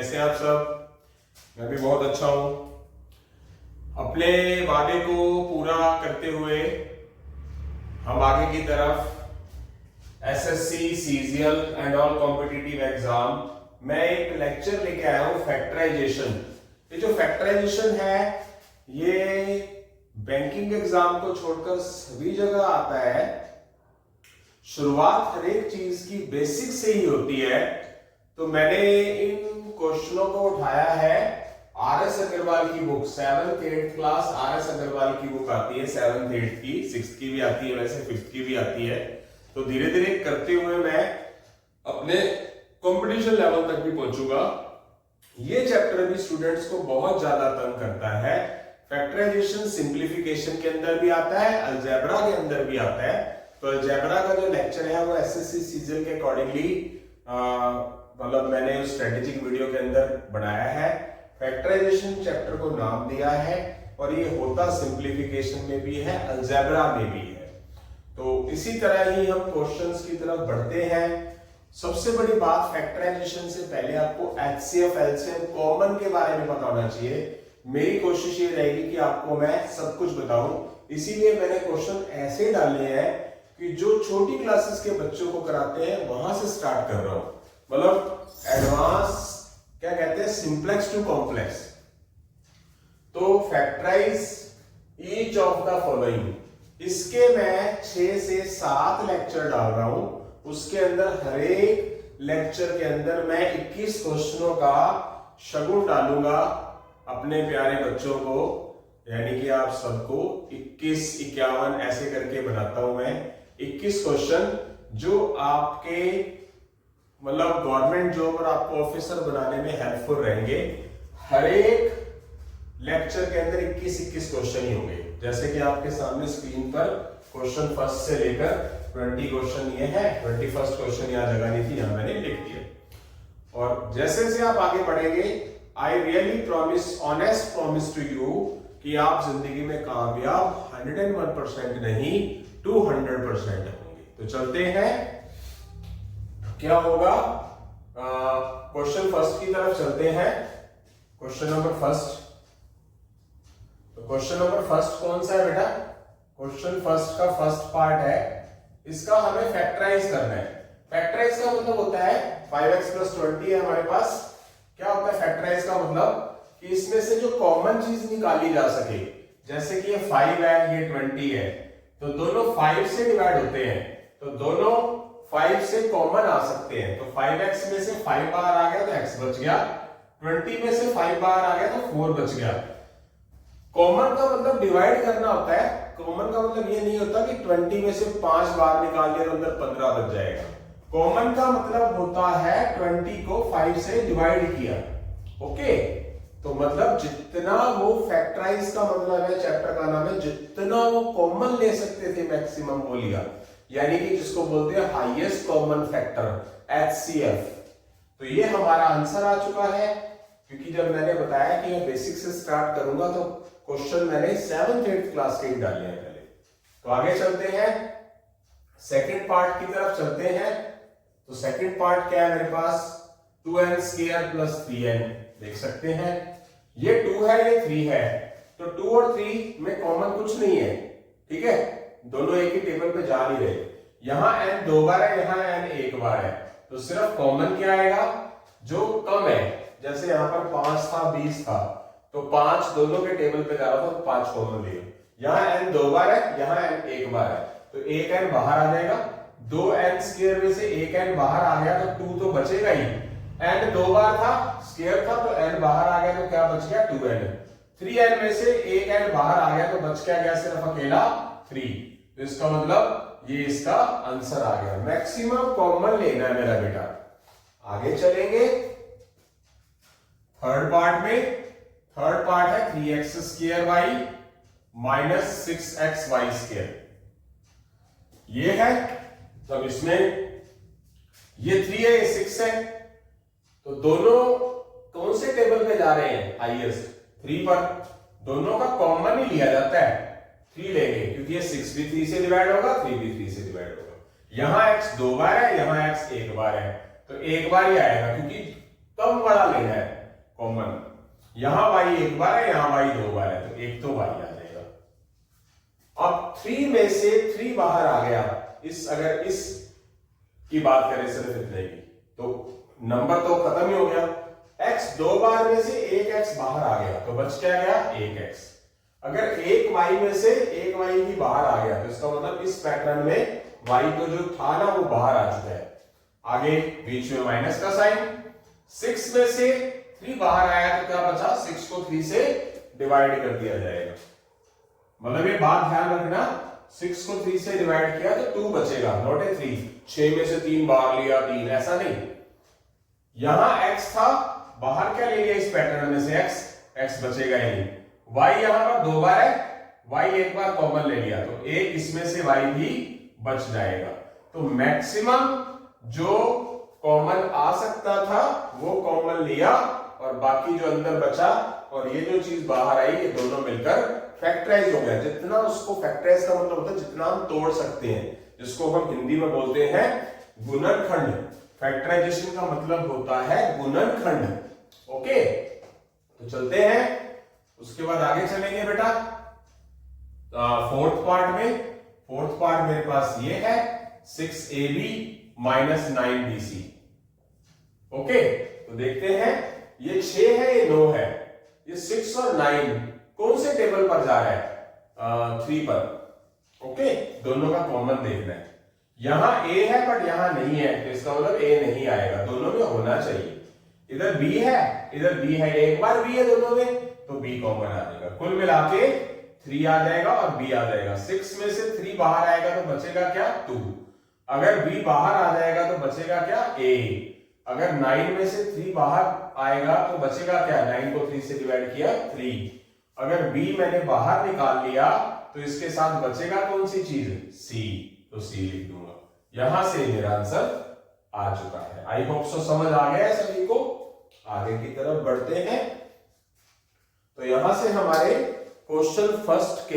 कैसे हैं आप सब? मैं भी बहुत अच्छा हूं। अपने वादे को पूरा करते हुए हम आगे की तरफ SSC, CGL and all competitive exam मैं एक लेक्चर लेके आया हूं, फैक्टराइजेशन। ये जो फैक्टराइजेशन है ये बैंकिंग एग्जाम को छोड़कर सभी जगह आता है। शुरुआत हर एक चीज की बेसिक से ही होती है। तो मैंने इन क्वेश्चनों को उठाया है आर.एस. अग्रवाल की book, 7th 8th class RS. Agarwal की बुक आती है, 7th 8th की, 6th की भी आती है, वैसे 5th की भी आती है। तो धीरे धीरे करते हुए मैं अपने कंपटीशन लेवल तक भी पहुंचूंगा। ये चैप्टर भी स्टूडेंट्स को बहुत ज्यादा तंग करता है। फैक्टराइजेशन सिंप्लीफिकेशन के अंदर भी आता है, अलजेब्रा के अंदर भी आता है। तो अलजेब्रा का जो लेक्चर है वो एसएससी सीजीएल के अकॉर्डिंगली मतलब मैंने उस स्ट्रेटेजिक वीडियो के अंदर बनाया है। फैक्टराइजेशन चैप्टर को नाम दिया है और ये होता सिंप्लीफिकेशन में भी है, अलजेब्रा में भी है। तो इसी तरह ही हम क्वेश्चंस की तरफ बढ़ते हैं। सबसे बड़ी बात, फैक्टराइजेशन से पहले आपको एचसीएफ, एलसीएम कॉमन के बारे में पता होना चाहिए। मेरी कोशिश ये रहेगी कि आपको मैं सब कुछ बताऊं, इसीलिए मैंने क्वेश्चन ऐसे डाले हैं कि जो छोटी क्लासेस के बच्चों को कराते हैं वहां से स्टार्ट कर रहा हूं। मतलब एडवांस क्या कहते हैं, सिंप्लेक्स टू कॉम्प्लेक्स। तो factorise each of the following, इसके मैं 6 से 7 लेक्चर डाल रहा हूं। उसके अंदर हर एक लेक्चर के अंदर मैं 21 क्वेश्चनों का शगुन डालूंगा अपने प्यारे बच्चों को, यानी कि आप सबको 21, 51 ऐसे करके बनाता हूं मैं 21 क्वेश्चन जो आपके मतलब गवर्नमेंट जॉब और आपको ऑफिसर बनाने में हेल्पफुल रहेंगे। हर एक लेक्चर के अंदर 21 क्वेश्चन ही होंगे। जैसे कि आपके सामने स्क्रीन पर क्वेश्चन फर्स्ट से लेकर 20 क्वेश्चन ये है, 21st क्वेश्चन यहाँ जगह नहीं थी, यहाँ मैंने लिख दिया। और जैसे जैसे आप आगे बढ़ेंगे, I really promise, honest promise to you कि आप जिंदगी में कामयाब 101% नहीं 200% होंगे। तो चलते हैं, क्या होगा, क्वेश्चन फर्स्ट की तरफ चलते हैं। क्वेश्चन नंबर फर्स्ट, तो क्वेश्चन नंबर फर्स्ट कौन सा है बेटा? क्वेश्चन फर्स्ट का फर्स्ट पार्ट है, इसका हमें फैक्टराइज करना है। फैक्टराइज का मतलब होता है 5x + 20 है हमारे पास। क्या होता है फैक्टराइज का मतलब? कि इसमें से जो कॉमन चीज निकाली जा सके, जैसे कि ये 5 है, ये 20 है, तो दोनों 5 से डिवाइड होते हैं, तो दोनों 5 से कॉमन आ सकते हैं। तो 5x में से 5 बाहर आ गया तो x बच गया, 20 में से 5 बाहर आ गया तो 4 बच गया। कॉमन का मतलब डिवाइड करना होता है। कॉमन का मतलब ये नहीं होता कि 20 में से 5 बाहर निकाल दिया तो अंदर 15 बच जाएगा। कॉमन का मतलब होता है 20 को 5 से डिवाइड किया। ओके, तो मतलब जितना वो फैक्टराइज का मतलब है, चैप्टर का नाम है, जितना वो कॉमन ले सकते थे मैक्सिमम वो लिया, यानी कि जिसको बोलते हैं हाईएस्ट कॉमन फैक्टर, एचसीएफ। तो ये हमारा आंसर आ चुका है, क्योंकि जब मैंने बताया कि मैं बेसिक से स्टार्ट करूंगा तो क्वेश्चन मैंने 7th 8th क्लास के ही डाले हैं पहले। तो आगे चलते हैं, सेकंड पार्ट की तरफ चलते हैं। तो सेकंड पार्ट क्या है मेरे पास? 2n² + 3n देख सकते हैं। ये 2 है, ये 3 है, तो 2 और 3 में कॉमन कुछ नहीं है, ठीक है, दोनों एक ही टेबल पे जा नहीं रहे। यहां n 2 बार है, यहां n 1 बार है, तो सिर्फ कॉमन क्या आएगा? जो कम है। जैसे यहां पर 5 था, 20 था, तो 5 दोनों के टेबल पे जा रहा था, तो 5 कॉमन ले। यहां n 2 बार है, यहां n 1 बार है, तो 1n बाहर आ जाएगा। 2n² में से 1n बाहर आ गया तो 2 तो बचेगा ही। n 2 बार था, स्क्वायर था, तो n बाहर आ गया तो क्या बच गया? 2n। 3n में से 1n बाहर आ गया तो बच क्या गया? सिर्फ अकेला 3। तो इसका मतलब ये इसका आंसर आ गया। मैक्सिमम कॉमन लेना है मेरा बेटा। आगे चलेंगे थर्ड पार्ट में। थर्ड पार्ट है 3x² y - 6xy²। ये है, तब इसमें ये 3 है, ये 6 है, तो दोनों कौन से टेबल पे जा रहे हैं? हाईएस्ट 3 पर। दोनों का कॉमन ही लिया जाता है, 3 लेंगे, क्योंकि ये 6 भी 3 से डिवाइड होगा, 3 भी 3 से डिवाइड होगा। यहां x 2 बार है, यहां x 1 बार है, तो 1 बार ही आएगा, क्योंकि कम वाला लेना है कॉमन। यहां y एक बार है, यहां y दो बार है, तो एक तो y आ जाएगा। अब 3 में से 3 बाहर आ गया, अगर इस की बात करें सिर्फ इतने की, तो नंबर तो खत्म ही हो गया। x दो बार में से एक x बाहर आ गया, तो बच क्या गया, एक x। अगर एक y में से एक y भी बाहर आ गया, तो इसका मतलब इस पैटर्न में y तो जो था ना वो बाहर आ चुका है। आगे बीच में माइनस का साइन। 6 में से 3 बाहर आया, तो क्या बचा, 6 को 3 से डिवाइड कर दिया जाएगा। मतलब ये बात ध्यान रखना, 6 को 3 से डिवाइड किया तो 2 बचेगा, नॉट ए 3। 6 में से 3 बाहर लिया, 3, ऐसा नहीं। यहां x था, बाहर क्या ले लिया इस पैटर्न में से, x बचेगा ही नहीं। y यहां पर 2 बार है, y एक बार कॉमन ले लिया, तो एक इसमें से y भी बच जाएगा। तो मैक्सिमम जो कॉमन आ सकता था वो कॉमन लिया, और बाकी जो अंदर बचा और ये जो चीज बाहर आई, ये दोनों मिलकर फैक्टराइज हो गया। जितना उसको फैक्टराइज का मतलब होता है जितना हम तोड़ सकते हैं, जिसको हम हिंदी में बोलते हैं गुणनखंड। फैक्टराइजेशन का मतलब होता है गुणनखंड। ओके, तो चलते हैं, उसके बाद आगे चलेंगे बेटा फोर्थ पार्ट में। फोर्थ पार्ट मेरे पास ये है 6ab माइनस 9bc। ओके, तो देखते हैं, ये 6 है, ये 9 है, ये 6 और 9 कौन से टेबल पर जा रहा है, 3 पर। ओके, दोनों का कॉमन देखना है। यहां a है बट यहां नहीं है, तो इसका मतलब a नहीं आएगा, दोनों में होना चाहिए। इधर b है, इधर b है, एक बार b है दोनों में, तो b कॉमन आ जाएगा। कुल मिला के 3 आ जाएगा और b आ जाएगा। 6 में से 3 बाहर आएगा तो बचेगा क्या, 2। अगर b बाहर आ जाएगा तो बचेगा क्या, a। अगर 9 में से 3 बाहर आएगा तो बचेगा क्या, 9 को 3 से डिवाइड किया, 3। अगर b मैंने बाहर निकाल लिया तो इसके साथ बचेगा कौन सी चीज, c, तो c लिख दूंगा। यहां से मेरा आंसर आ चुका है। आई होप सो समझ आ गया है सभी को। आगे की तरफ बढ़ते हैं। तो यहां से हमारे क्वेश्चन फर्स्ट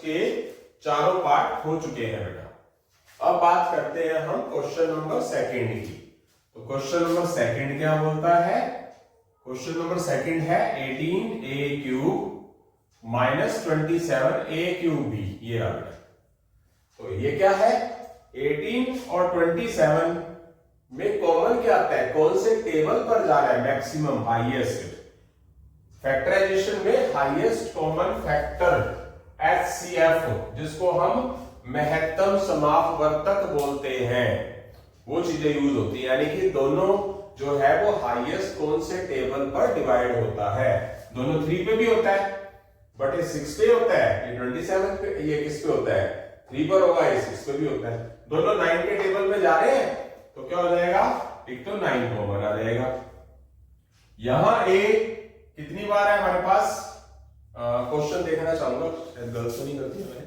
के चारों पार्ट हो चुके हैं बेटा। अब बात करते हैं हम क्वेश्चन नंबर सेकंड की। तो क्वेश्चन नंबर सेकंड क्या बोलता है, क्वेश्चन नंबर सेकंड है 18a cube minus 27a cube b। ये रहा बेटा। तो ये क्या है, 18 और 27 में कॉमन क्या आता है, कौन से टेबल पर जा रहा है, मैक्सिमम, हाईएस्ट। फैक्टराइजेशन में हाईएस्ट कॉमन फैक्टर HCF, जिसको हम महत्तम समापवर्तक बोलते हैं, वो चीजें यूज होती है। यानी कि दोनों जो है वो हाईएस्ट कौन से टेबल पर डिवाइड होता है। दोनों 3 पे भी होता है, बट ये 6 पे होता है, ये 27 पे, ये किस पे होता है, 3 पर होगा, ये 6 पे भी होता है। दोनों 9 के टेबल पे जा रहे हैं, तो क्या हो जाएगा, एक तो 9 कॉमन आ जाएगा। यहां a कितनी बार है हमारे पास, क्वेश्चन देखना चाहूंगा, गलत तो नहीं करती मैंने,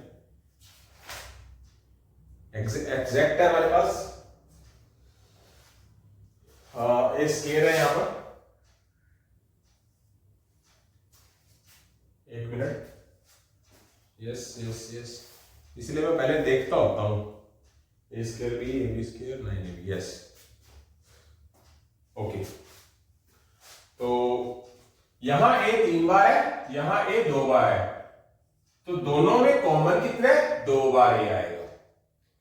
एग्जैक्ट है हमारे पास, ए स्केयर है यहां पर। एक मिनट, यस यस यस, इसलिए मैं पहले देखता होता हूं, A square B, A B square, 9ab, yes. Okay, तो यहां a 3 बार है, यहां a 2 बार है, तो दोनों में कॉमन कितने, 2 बार a आएगा,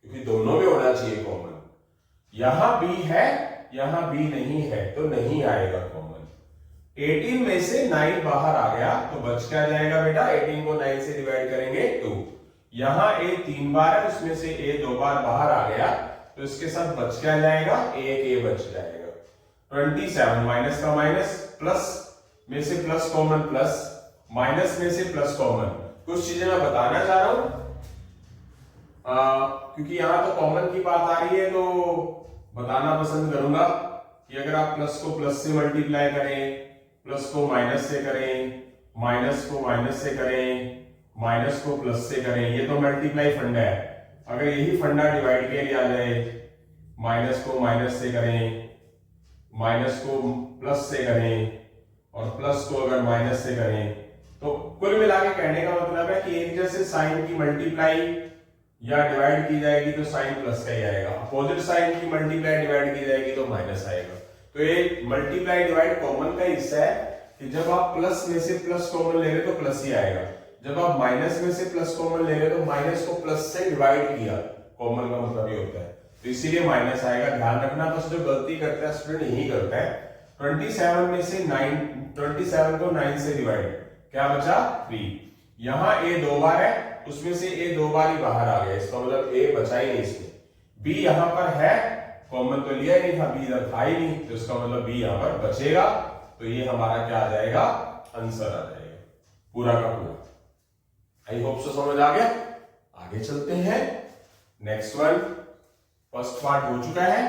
क्योंकि दोनों में होना चाहिए कॉमन। यहां b है, यहां b नहीं है, तो नहीं आएगा कॉमन। 18 में से 9 बाहर आ गया, तो बच क्या जाएगा बेटा, 18 को 9 से डिवाइड करेंगे 2। यहां a 3 बार है, उसमें से a 2 बार बाहर आ गया, तो इसके साथ बच क्या जाएगा, एक a बच जाएगा। 27 माइनस का माइनस, प्लस में से प्लस कॉमन, प्लस माइनस में से प्लस कॉमन। कुछ चीजें मैं बताना चाह रहा हूं, क्योंकि यहां तो कॉमन की बात आ रही है, तो बताना पसंद करूंगा कि अगर आप प्लस को प्लस से मल्टीप्लाई करें, प्लस को माइनस से करें, माइनस को माइनस से करें, माइनस को प्लस से करें, ये तो मल्टीप्लाई फंडा है। अगर यही फंडा डिवाइड के लिए आ जाए, माइनस को माइनस से करें, माइनस को प्लस से करें, और प्लस को अगर माइनस से करें, तो कुल मिला के कहने का मतलब है कि एक जैसे साइन की मल्टीप्लाई या डिवाइड की जाएगी तो साइन प्लस का ही आएगा, अपोजिट साइन की मल्टीप्लाई डिवाइड की जाएगी तो माइनस आएगा। तो ये मल्टीप्लाई डिवाइड कॉमन का हिस्सा है कि जब आप प्लस में से प्लस कॉमन ले रहे तो प्लस ही आएगा, जब आप माइनस में से प्लस कॉमन ले रहे तो माइनस को प्लस से डिवाइड किया, कॉमन का मतलब ये होता है, तो इसीलिए माइनस आएगा। ध्यान रखना, बस जो गलती करता है स्टूडेंट यही करता है। 27 में से 27 को 9 से डिवाइड, क्या बचा 3। यहाँ a 2 बार है, उसमें से a 2 बार ही बाहर आ गया, इसका मतलब a बचा ही नहीं इसमें। b यहाँ पर है, कॉमन तो लिया ही नहीं था, b इधर था ही नहीं, तो इसका मतलब b यहाँ पर बचेगा। तो ये हमारा क्या आ जाएगा, आंसर आ जाएगा पूरा का पूरा। आई होप सो समझ आ गया। आगे चलते हैं, नेक्स्ट वन। फर्स्ट पार्ट हो चुका है,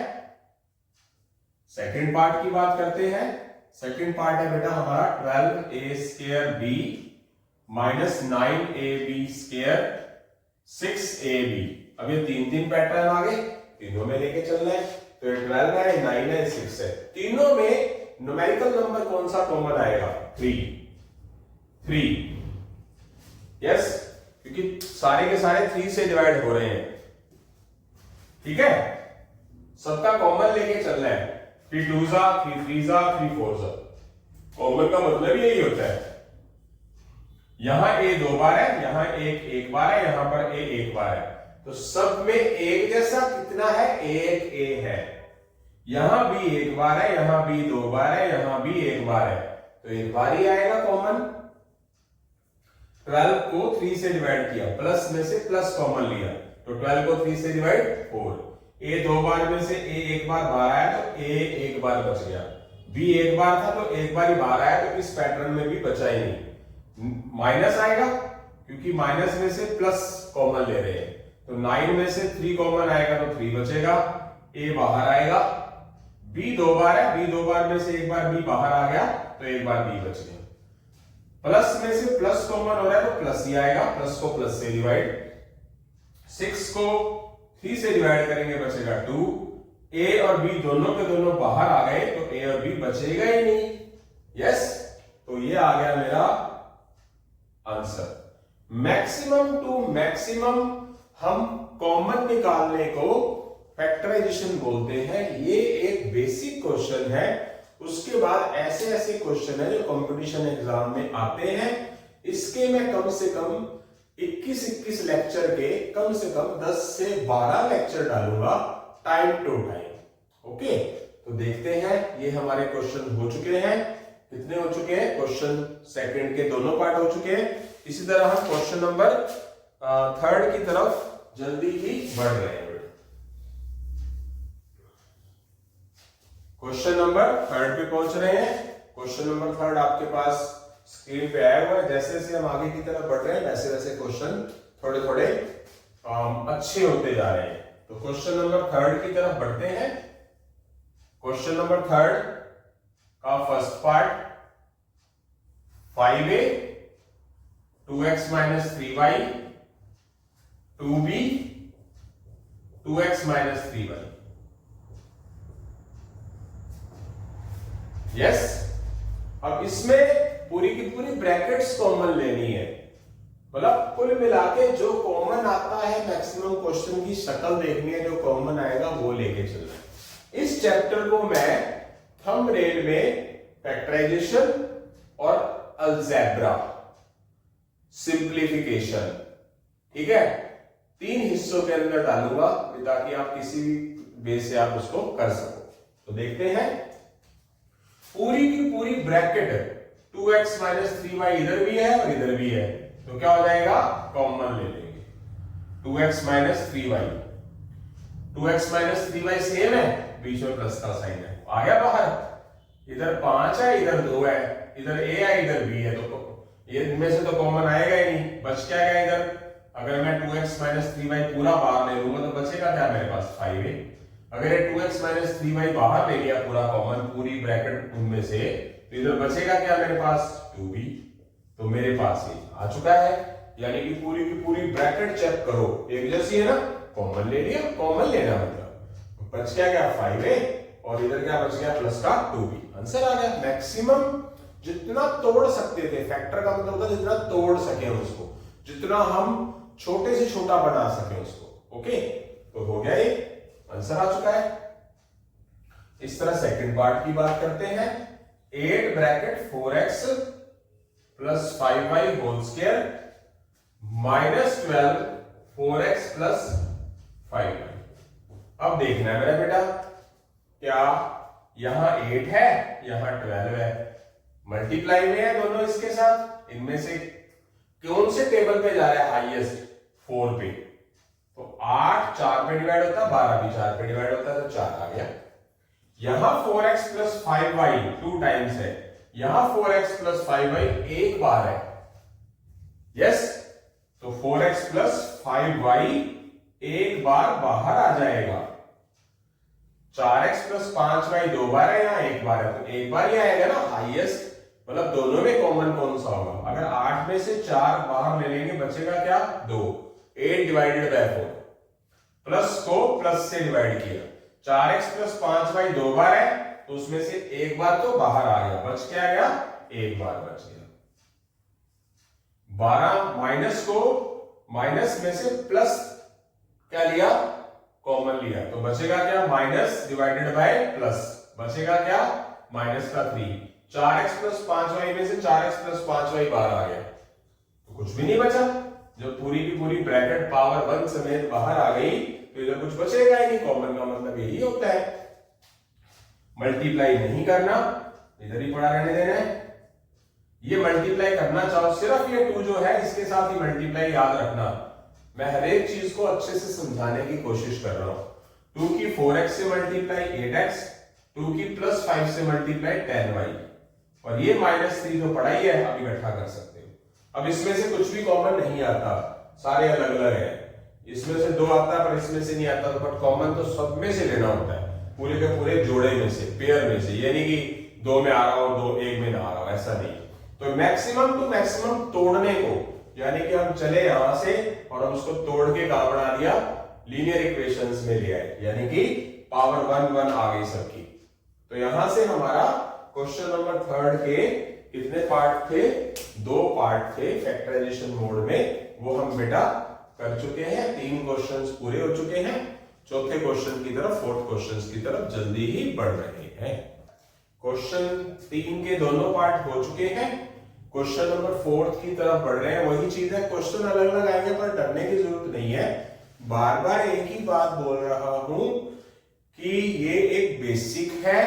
सेकंड पार्ट की बात करते हैं। सेकंड पार्ट है बेटा हमारा 12a² b minus 9ab² 6ab। अब ये तीन पैटर्न आ गए, तीनों में लेके चलना है। तो ये 12 है, 9 है, 6 है। तीनों में न्यूमेरिकल नंबर कौन सा कॉमन आएगा, 3। यस, क्योंकि सारे के सारे 3 से डिवाइड हो रहे हैं, ठीक है। सबका कॉमन लेके चलना है, 3 2 जा, 3 3 जा, 3 4 जा। कॉमन का मतलब यही होता है। यहां a 2 बार है, यहां एक बार है, यहां पर a 1 बार है, तो सब में एक जैसा कितना है, एक a है। यहां b 1 बार है, यहां b 2 बार है, यहां b 1 बार है, तो एक बार ही आएगा कॉमन। 12 को 3 से डिवाइड किया, प्लस में से प्लस कॉमन लिया, तो 12 को 3 से डिवाइड 4। a 2 बार में से a 1 बार बाहर आया, तो a 1 बार बच गया। b 1 बार था तो एक बार ही बाहर आया, तो इस पैटर्न में भी बचा ही नहीं। माइनस आएगा क्योंकि माइनस में से प्लस कॉमन ले रहे हैं, तो 9 में से 3 कॉमन आएगा तो 3 बचेगा, a बाहर आएगा। b 2 बार है, b 2 बार में से एक बार b बाहर आ गया, तो एक बार b बच गया। प्लस में से प्लस कॉमन हो रहा है तो प्लस ही आएगा, प्लस को प्लस से डिवाइड। 6 को 3 से डिवाइड करेंगे, बचेगा 2। a और b दोनों के दोनों बाहर आ गए, तो a और b बचेगा ही नहीं। यस, तो ये आ गया मेरा आंसर। मैक्सिमम टू मैक्सिमम हम कॉमन निकालने को फैक्टराइजेशन बोलते हैं। ये एक बेसिक क्वेश्चन है। उसके बाद ऐसे ऐसे क्वेश्चन है जो कंपटीशन एग्जाम में आते हैं। इसके मैं कम से कम 21 लेक्चर के कम से कम 10 से 12 लेक्चर डालूंगा, टाइम टू टाइम। ओके, तो देखते हैं। ये हमारे क्वेश्चन हो चुके हैं। कितने हो चुके हैं? क्वेश्चन सेकंड के दोनों पार्ट हो चुके हैं। इसी तरह हम क्वेश्चन नंबर 3 की तरफ जल्दी ही बढ़ रहे हैं। क्वेश्चन नंबर 3 पे पहुंच रहे हैं। क्वेश्चन नंबर 3 आपके पास स्क्रीन पे आया हुआ है। जैसे जैसे हम आगे की तरफ बढ़ रहे हैं वैसे वैसे क्वेश्चन थोड़े थोड़े अच्छे होते जा रहे हैं। तो क्वेश्चन नंबर 3 की तरफ बढ़ते हैं। क्वेश्चन नंबर 3 का first part 5a 2x minus 3y 2b 2x minus 3y। Yes, अब इसमें पूरी की पूरी ब्रैकेट्स कॉमन लेनी है। मतलब कुल मिला के जो कॉमन आता है, मैक्सिमम क्वेश्चन की शक्ल देखनी है, जो कॉमन आएगा वो लेके चलना है। इस चैप्टर को मैं थंबनेल में फैक्टराइजेशन और अलजेब्रा सिंप्लीफिकेशन, ठीक है, 3 हिस्सों के अंदर डालूंगा ताकि आप किसी भी बेस से आप उसको कर सको। तो देखते हैं। पूरी की पूरी ब्रैकेट 2x minus 3y इधर भी है और इधर भी है, तो क्या हो जाएगा? कॉमन ले लेंगे। 2x minus 3y 2x minus 3y same है, बीच में प्लस का साइन है, आ गया बाहर। इधर 5 है, इधर 2 है, इधर a है, इधर b है, तो ये इनमें से तो कॉमन आएगा ही नहीं। बच क्या गया इधर? अगर मैं 2x minus 3y पूरा बाहर ले लूंगा तो बचेगा क्या मेरे पास? 5a। अगर ये 2x minus 3y बाहर ले लिया पूरा कॉमन, पूरी ब्रैकेट उनमें से, तो इधर बचेगा क्या मेरे पास? 2b। तो मेरे पास ये आ चुका है। यानी कि पूरी की पूरी ब्रैकेट चेक करो, एक जैसी है ना, कॉमन ले लिया। कॉमन लेना मतलब बच क्या गया? 5a और इधर क्या बच गया? प्लस का 2b। आंसर आ गया। मैक्सिमम जितना तोड़ सकते थे, फैक्टर का मतलब होता है जितना तोड़ सके उसको, जितना हम छोटे से छोटा बना सके उसको। ओके, तो हो गया, ये आंसर आ चुका है। इस तरह सेकंड पार्ट की बात करते हैं। 8 bracket 4x plus 5y whole square minus 12 4x plus 5y। अब देखना है मेरा बेटा, क्या यहां 8 है, यहां 12 है, मल्टीप्लाई में है दोनों इसके साथ। इनमें से कौन से टेबल पे जा रहा है हाईएस्ट? 4 पे। तो 8 4 पे डिवाइड होता है, 12 भी 4 पे डिवाइड होता है, तो 4 आ गया। यहां 4x प्लस 5y 2 टाइम्स है, यहां 4x प्लस 5y एक बार है। यस, तो 4x प्लस 5y एक बार बाहर आ जाएगा। 4x प्लस 5y 2 बार है, यहां एक बार है, तो एक बार ही आएगा ना हाईएस्ट। मतलब दोनों में कॉमन कौन सा होगा? अगर 8 में से 4 बाहर ले लेंगे, बचेगा क्या? 2। 8 डिवाइडेड बाय 4, प्लस को प्लस से डिवाइड किया। 4x प्लस 5y 2 बार है, तो उसमें से एक बार तो बाहर आ गया, बच क्या गया? एक बार बच गया। 12 माइनस को माइनस में से प्लस क्या लिया? कॉमन लिया, तो बचेगा क्या? माइनस डिवाइडेड बाय प्लस, बचेगा क्या? माइनस का 3। 4x प्लस 5y में से 4x प्लस 5y बाहर आ गया, तो कुछ भी नहीं बचा। जब पूरी की पूरी ब्रैकेट पावर 1 समेत बाहर आ गई, तो इधर कुछ बचेगा ही नहीं। कॉमन का मतलब यही होता है। मल्टीप्लाई नहीं करना, इधर ही पड़ा रहने देना है। ये मल्टीप्लाई करना चाहो, सिर्फ ये 2 जो है इसके साथ ही मल्टीप्लाई याद रखना। मैं हर एक चीज को अच्छे से समझाने की कोशिश कर रहा हूं। 2 की 4x से मल्टीप्लाई 8x, 2 की प्लस 5 से मल्टीप्लाई 10y, और ये -3 तो पढ़ा ही है, अब इकट्ठा कर सकते हो। अब इसमें से कुछ भी कॉमन नहीं आता, सारे अलग अलग है। इसमें से 2 आता है पर इसमें से नहीं आता, तो बट कॉमन तो सब में से लेना होता है, पूरे के पूरे जोड़े में से, पेयर में से। ये नहीं कि 2 में आ रहा हो 2 1 में ना आ रहा हो, ऐसा नहीं। तो मैक्सिमम टू मैक्सिमम तोड़ने को, यानी कि हम चले यहां से और हम उसको तोड़ के कहां बना दिया? लीनियर इक्वेशंस में ले आए, यानी कि पावर 1 आ गई सबकी। तो यहां से हमारा क्वेश्चन नंबर 3 के कितने पार्ट थे? 2 पार्ट थे फैक्टराइजेशन मोड में, वो हम बेटा कर चुके हैं। 3 क्वेश्चंस पूरे हो चुके हैं। चौथे क्वेश्चन की तरफ, फोर्थ क्वेश्चन की तरफ जल्दी ही बढ़ रहे हैं। क्वेश्चन 3 के दोनों पार्ट हो चुके हैं, क्वेश्चन नंबर 4 की तरफ बढ़ रहे हैं। वही चीज है, क्वेश्चन अलग अलग आएंगे पर डरने की जरूरत नहीं है। बार बार एक ही बात बोल रहा हूं कि ये एक बेसिक है।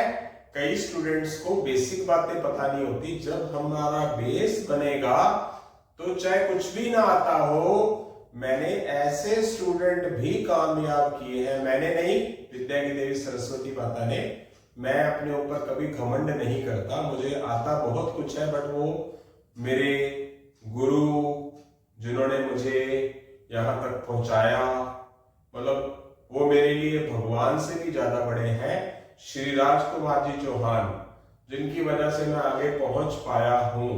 कई स्टूडेंट्स को बेसिक बातें पता नहीं होती। जब हमारा बेस बनेगा तो चाहे कुछ भी ना आता हो, मैंने ऐसे स्टूडेंट भी कामयाब किए हैं। मैंने नहीं, विद्या की देवी सरस्वती माता ने। मैं अपने ऊपर कभी घमंड नहीं करता, मुझे आता बहुत कुछ है, बट वो मेरे गुरु जिन्होंने मुझे यहां तक पहुंचाया, मतलब वो मेरे लिए भगवान से भी ज्यादा बड़े हैं। श्री राजकुमार जी चौहान, जिनकी वजह से मैं आगे पहुंच पाया हूं,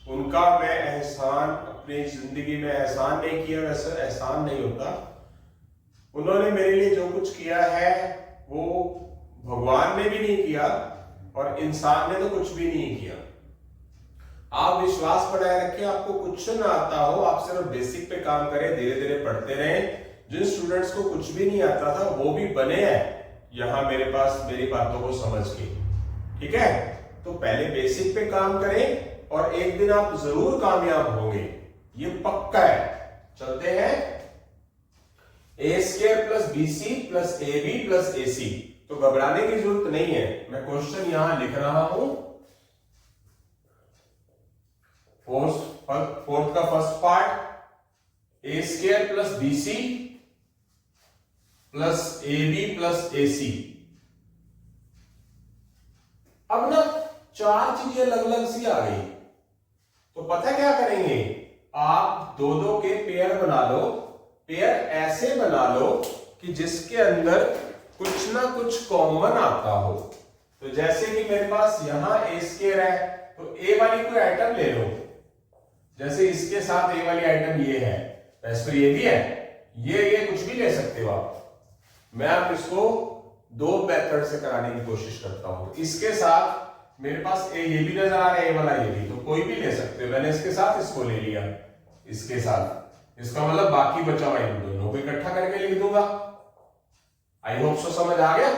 उनका मैं एहसान अपनी जिंदगी में एहसान नहीं किया, वैसे एहसान नहीं होता। उन्होंने मेरे लिए जो कुछ किया है वो भगवान ने भी नहीं किया और इंसान ने तो कुछ भी नहीं किया। आप विश्वास बनाए रखें, आपको कुछ ना आता हो, आप सिर्फ बेसिक पे काम करें, धीरे धीरे पढ़ते रहें। जिन स्टूडेंट्स को कुछ भी नहीं आता था वो भी बने हैं यहां मेरे पास मेरी बातों को समझ के। ठीक है, तो पहले बेसिक पे काम करें और एक दिन आप जरूर कामयाब होंगे, ये पक्का है। चलते हैं, A square plus BC plus AB plus AC। तो घबराने की जरूरत नहीं है, मैं क्वेश्चन यहां लिख रहा हूं। फोर्थ का first part, A square plus BC plus AB plus AC। अब ना 4 चीजें अलग अलग सी आ गई, तो पता क्या करेंगे? आप 2-2 के पेयर बना लो। पेयर ऐसे बना लो कि जिसके अंदर कुछ ना कुछ कॉमन आता हो। तो जैसे कि मेरे पास यहां ए स्क्वायर है, तो ए वाली कोई आइटम ले लो। जैसे इसके साथ ए वाली आइटम ये है, वैसे तो ये भी है, ये कुछ भी ले सकते हो आप। मैं आप इसको 2 मेथड से कराने की कोशिश करता हूं। इसके साथ मेरे पास ये भी नजर आ रहा है, ए वाला ये भी, तो कोई भी ले सकते हो। मैंने इसके साथ इसको ले लिया, इसके साथ इसका मतलब बाकी बचा हुआ इन दोनों को इकट्ठा करके लिख दूंगा। आई होप सो समझ आ गया।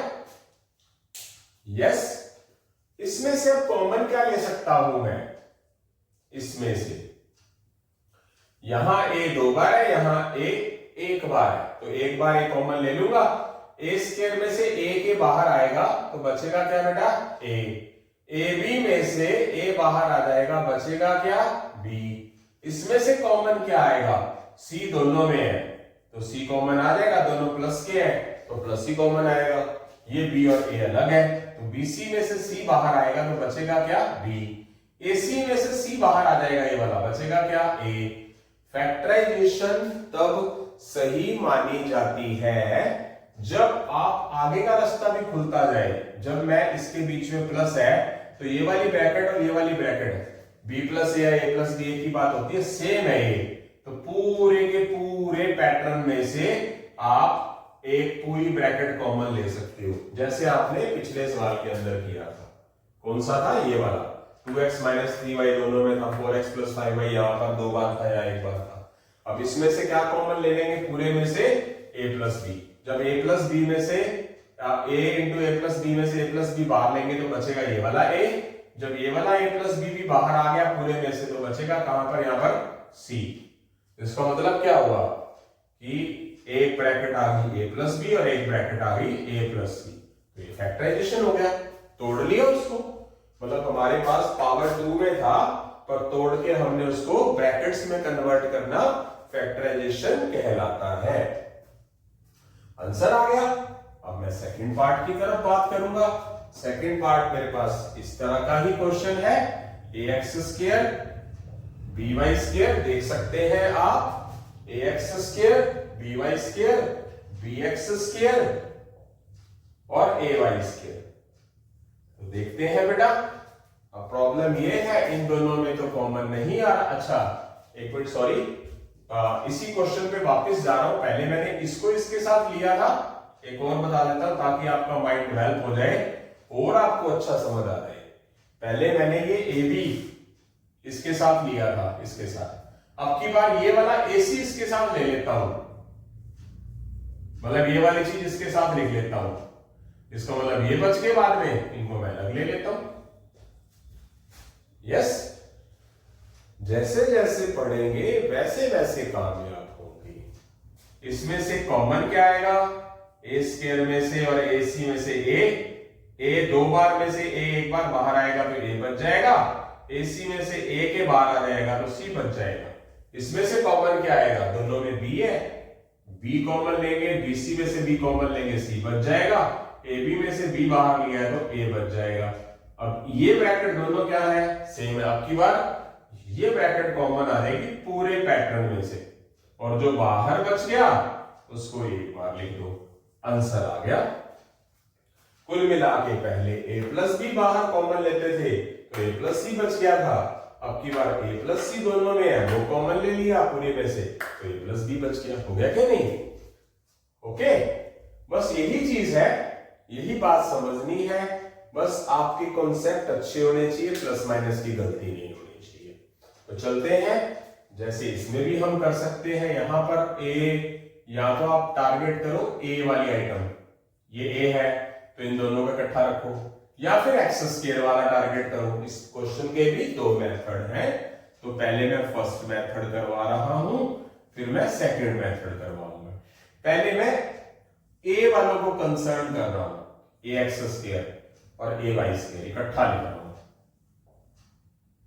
यस। इसमें से अब कॉमन क्या ले सकता हूं मैं, इसमें से यहां ए 2 बार है, यहां ए 1 बार है, तो 1 बार ए कॉमन ले लूंगा। ए स्क्वायर में से ए के बाहर आएगा तो बचेगा क्या बेटा, ए। ए बी में से ए बाहर आ जाएगा, बचेगा क्या, बी। इसमें से कॉमन क्या आएगा, सी दोनों में है तो सी कॉमन आ जाएगा, दोनों प्लस के है तो प्लस ही कॉमन आएगा। ये बी और ए अलग है तो बीसी में से सी बाहर आएगा तो बचेगा क्या, बी। एसी में से सी बाहर आ जाएगा, ये वाला बचेगा क्या, ए। फैक्टराइजेशन तब सही मानी जाती है जब आप आगे का रास्ता भी खुलता जाए। जब मैं इसके बीच में प्लस है तो ये वाली ब्रैकेट और ये वाली ब्रैकेट है, बी प्लस ए या ए प्लस बी की बात होती है, सेम है ये। तो पूरे के पूरे पैटर्न में से आप एक पूरी ब्रैकेट कॉमन ले सकते हो, जैसे आपने पिछले सवाल के अंदर किया था। कौन सा था, ये वाला। 2x - 3y दोनों में था, 4x + 5y यहां पर 2 बार था या 1 बार था। अब इसमें से क्या कॉमन ले लेंगे, पूरे में से a + b। जब a + b में से a × a + b में से a + b बाहर लेंगे तो बचेगा ये वाला a। जब ये वाला a + b भी बाहर आ गया पूरे में से तो बचेगा कहां पर, यहां पर c। इसका मतलब क्या हुआ कि एक ब्रैकेट आ गई a + b और एक ब्रैकेट आ गई a + c। तो ये फैक्टराइजेशन हो गया, तोड़ लिया उसको। मतलब हमारे पास पावर 2 में था पर तोड़ के हमने उसको ब्रैकेट्स में कन्वर्ट करना फैक्टराइजेशन कहलाता है। आंसर आ गया। अब मैं सेकंड पार्ट की तरफ बात करूंगा। सेकंड पार्ट मेरे पास इस तरह का ही क्वेश्चन है, ax² by² देख सकते हैं आप, ax² by² bx² और ay²। तो देखते हैं बेटा। अब प्रॉब्लम ये है इन दोनों में तो कॉमन नहीं आ रहा। अच्छा एक मिनट, सॉरी, इसी क्वेश्चन पे वापस जा रहा हूं। पहले मैंने इसको इसके साथ लिया था, एक और बता देता हूं ताकि आपका माइंड डेवलप हो जाए और आपको अच्छा समझ आ जाए। पहले मैंने ये ए बी इसके साथ लिया था, इसके साथ। अब की बार ये वाला एसी इसके साथ ले लेता हूं, मतलब ये वाली चीज इसके साथ लिख लेता हूं। इसका मतलब ये बच के बाद में इनको मैं अलग ले लेता हूं। यस। जैसे जैसे पढ़ेंगे वैसे वैसे कामयाब होंगे। इसमें से कॉमन क्या आएगा, a² में से और ac में से a 2 बार में से a 1 बार बाहर आएगा तो a बच जाएगा, ac में से a के बाहर आ जाएगा तो c बच जाएगा। इसमें से कॉमन क्या आएगा, दोनों में b है, b कॉमन लेंगे, bc में से b कॉमन लेंगे, c बच जाएगा। ab में से b बाहर लिया है तो a बच जाएगा। अब ये ब्रैकेट दोनों क्या है, सेम है। अब की बार ये ब्रैकेट कॉमन आ जाएगी पूरे पैटर्न में से, और जो बाहर बच गया उसको एक बार लिख दो। आंसर आ गया। कुल मिला के पहले a + b बाहर कॉमन लेते थे तो a + c बच गया था। अब की बार a + c दोनों में है, वो कॉमन ले लिया पूरे में से तो a + b बच गया। हो गया क्या नहीं? ओके, बस यही चीज है, यही बात समझनी है। बस आपके कॉन्सेप्ट अच्छे होने चाहिए, प्लस माइनस की गलती नहीं होनी चाहिए। तो चलते हैं, जैसे इसमें भी हम कर सकते हैं। यहां पर ए, या तो आप टारगेट करो ए वाली आइटम, ये ए है तो इन दोनों को इकट्ठा रखो, या फिर x² वाला टारगेट करो। इस क्वेश्चन के भी 2 मेथड हैं, तो पहले मैं फर्स्ट मेथड करवा रहा हूं, फिर मैं सेकंड मेथड करवाऊंगा। पहले मैं ए वालों को कंसर्न कर रहा हूं, ax² और ay² इकट्ठा लिख रहा हूं।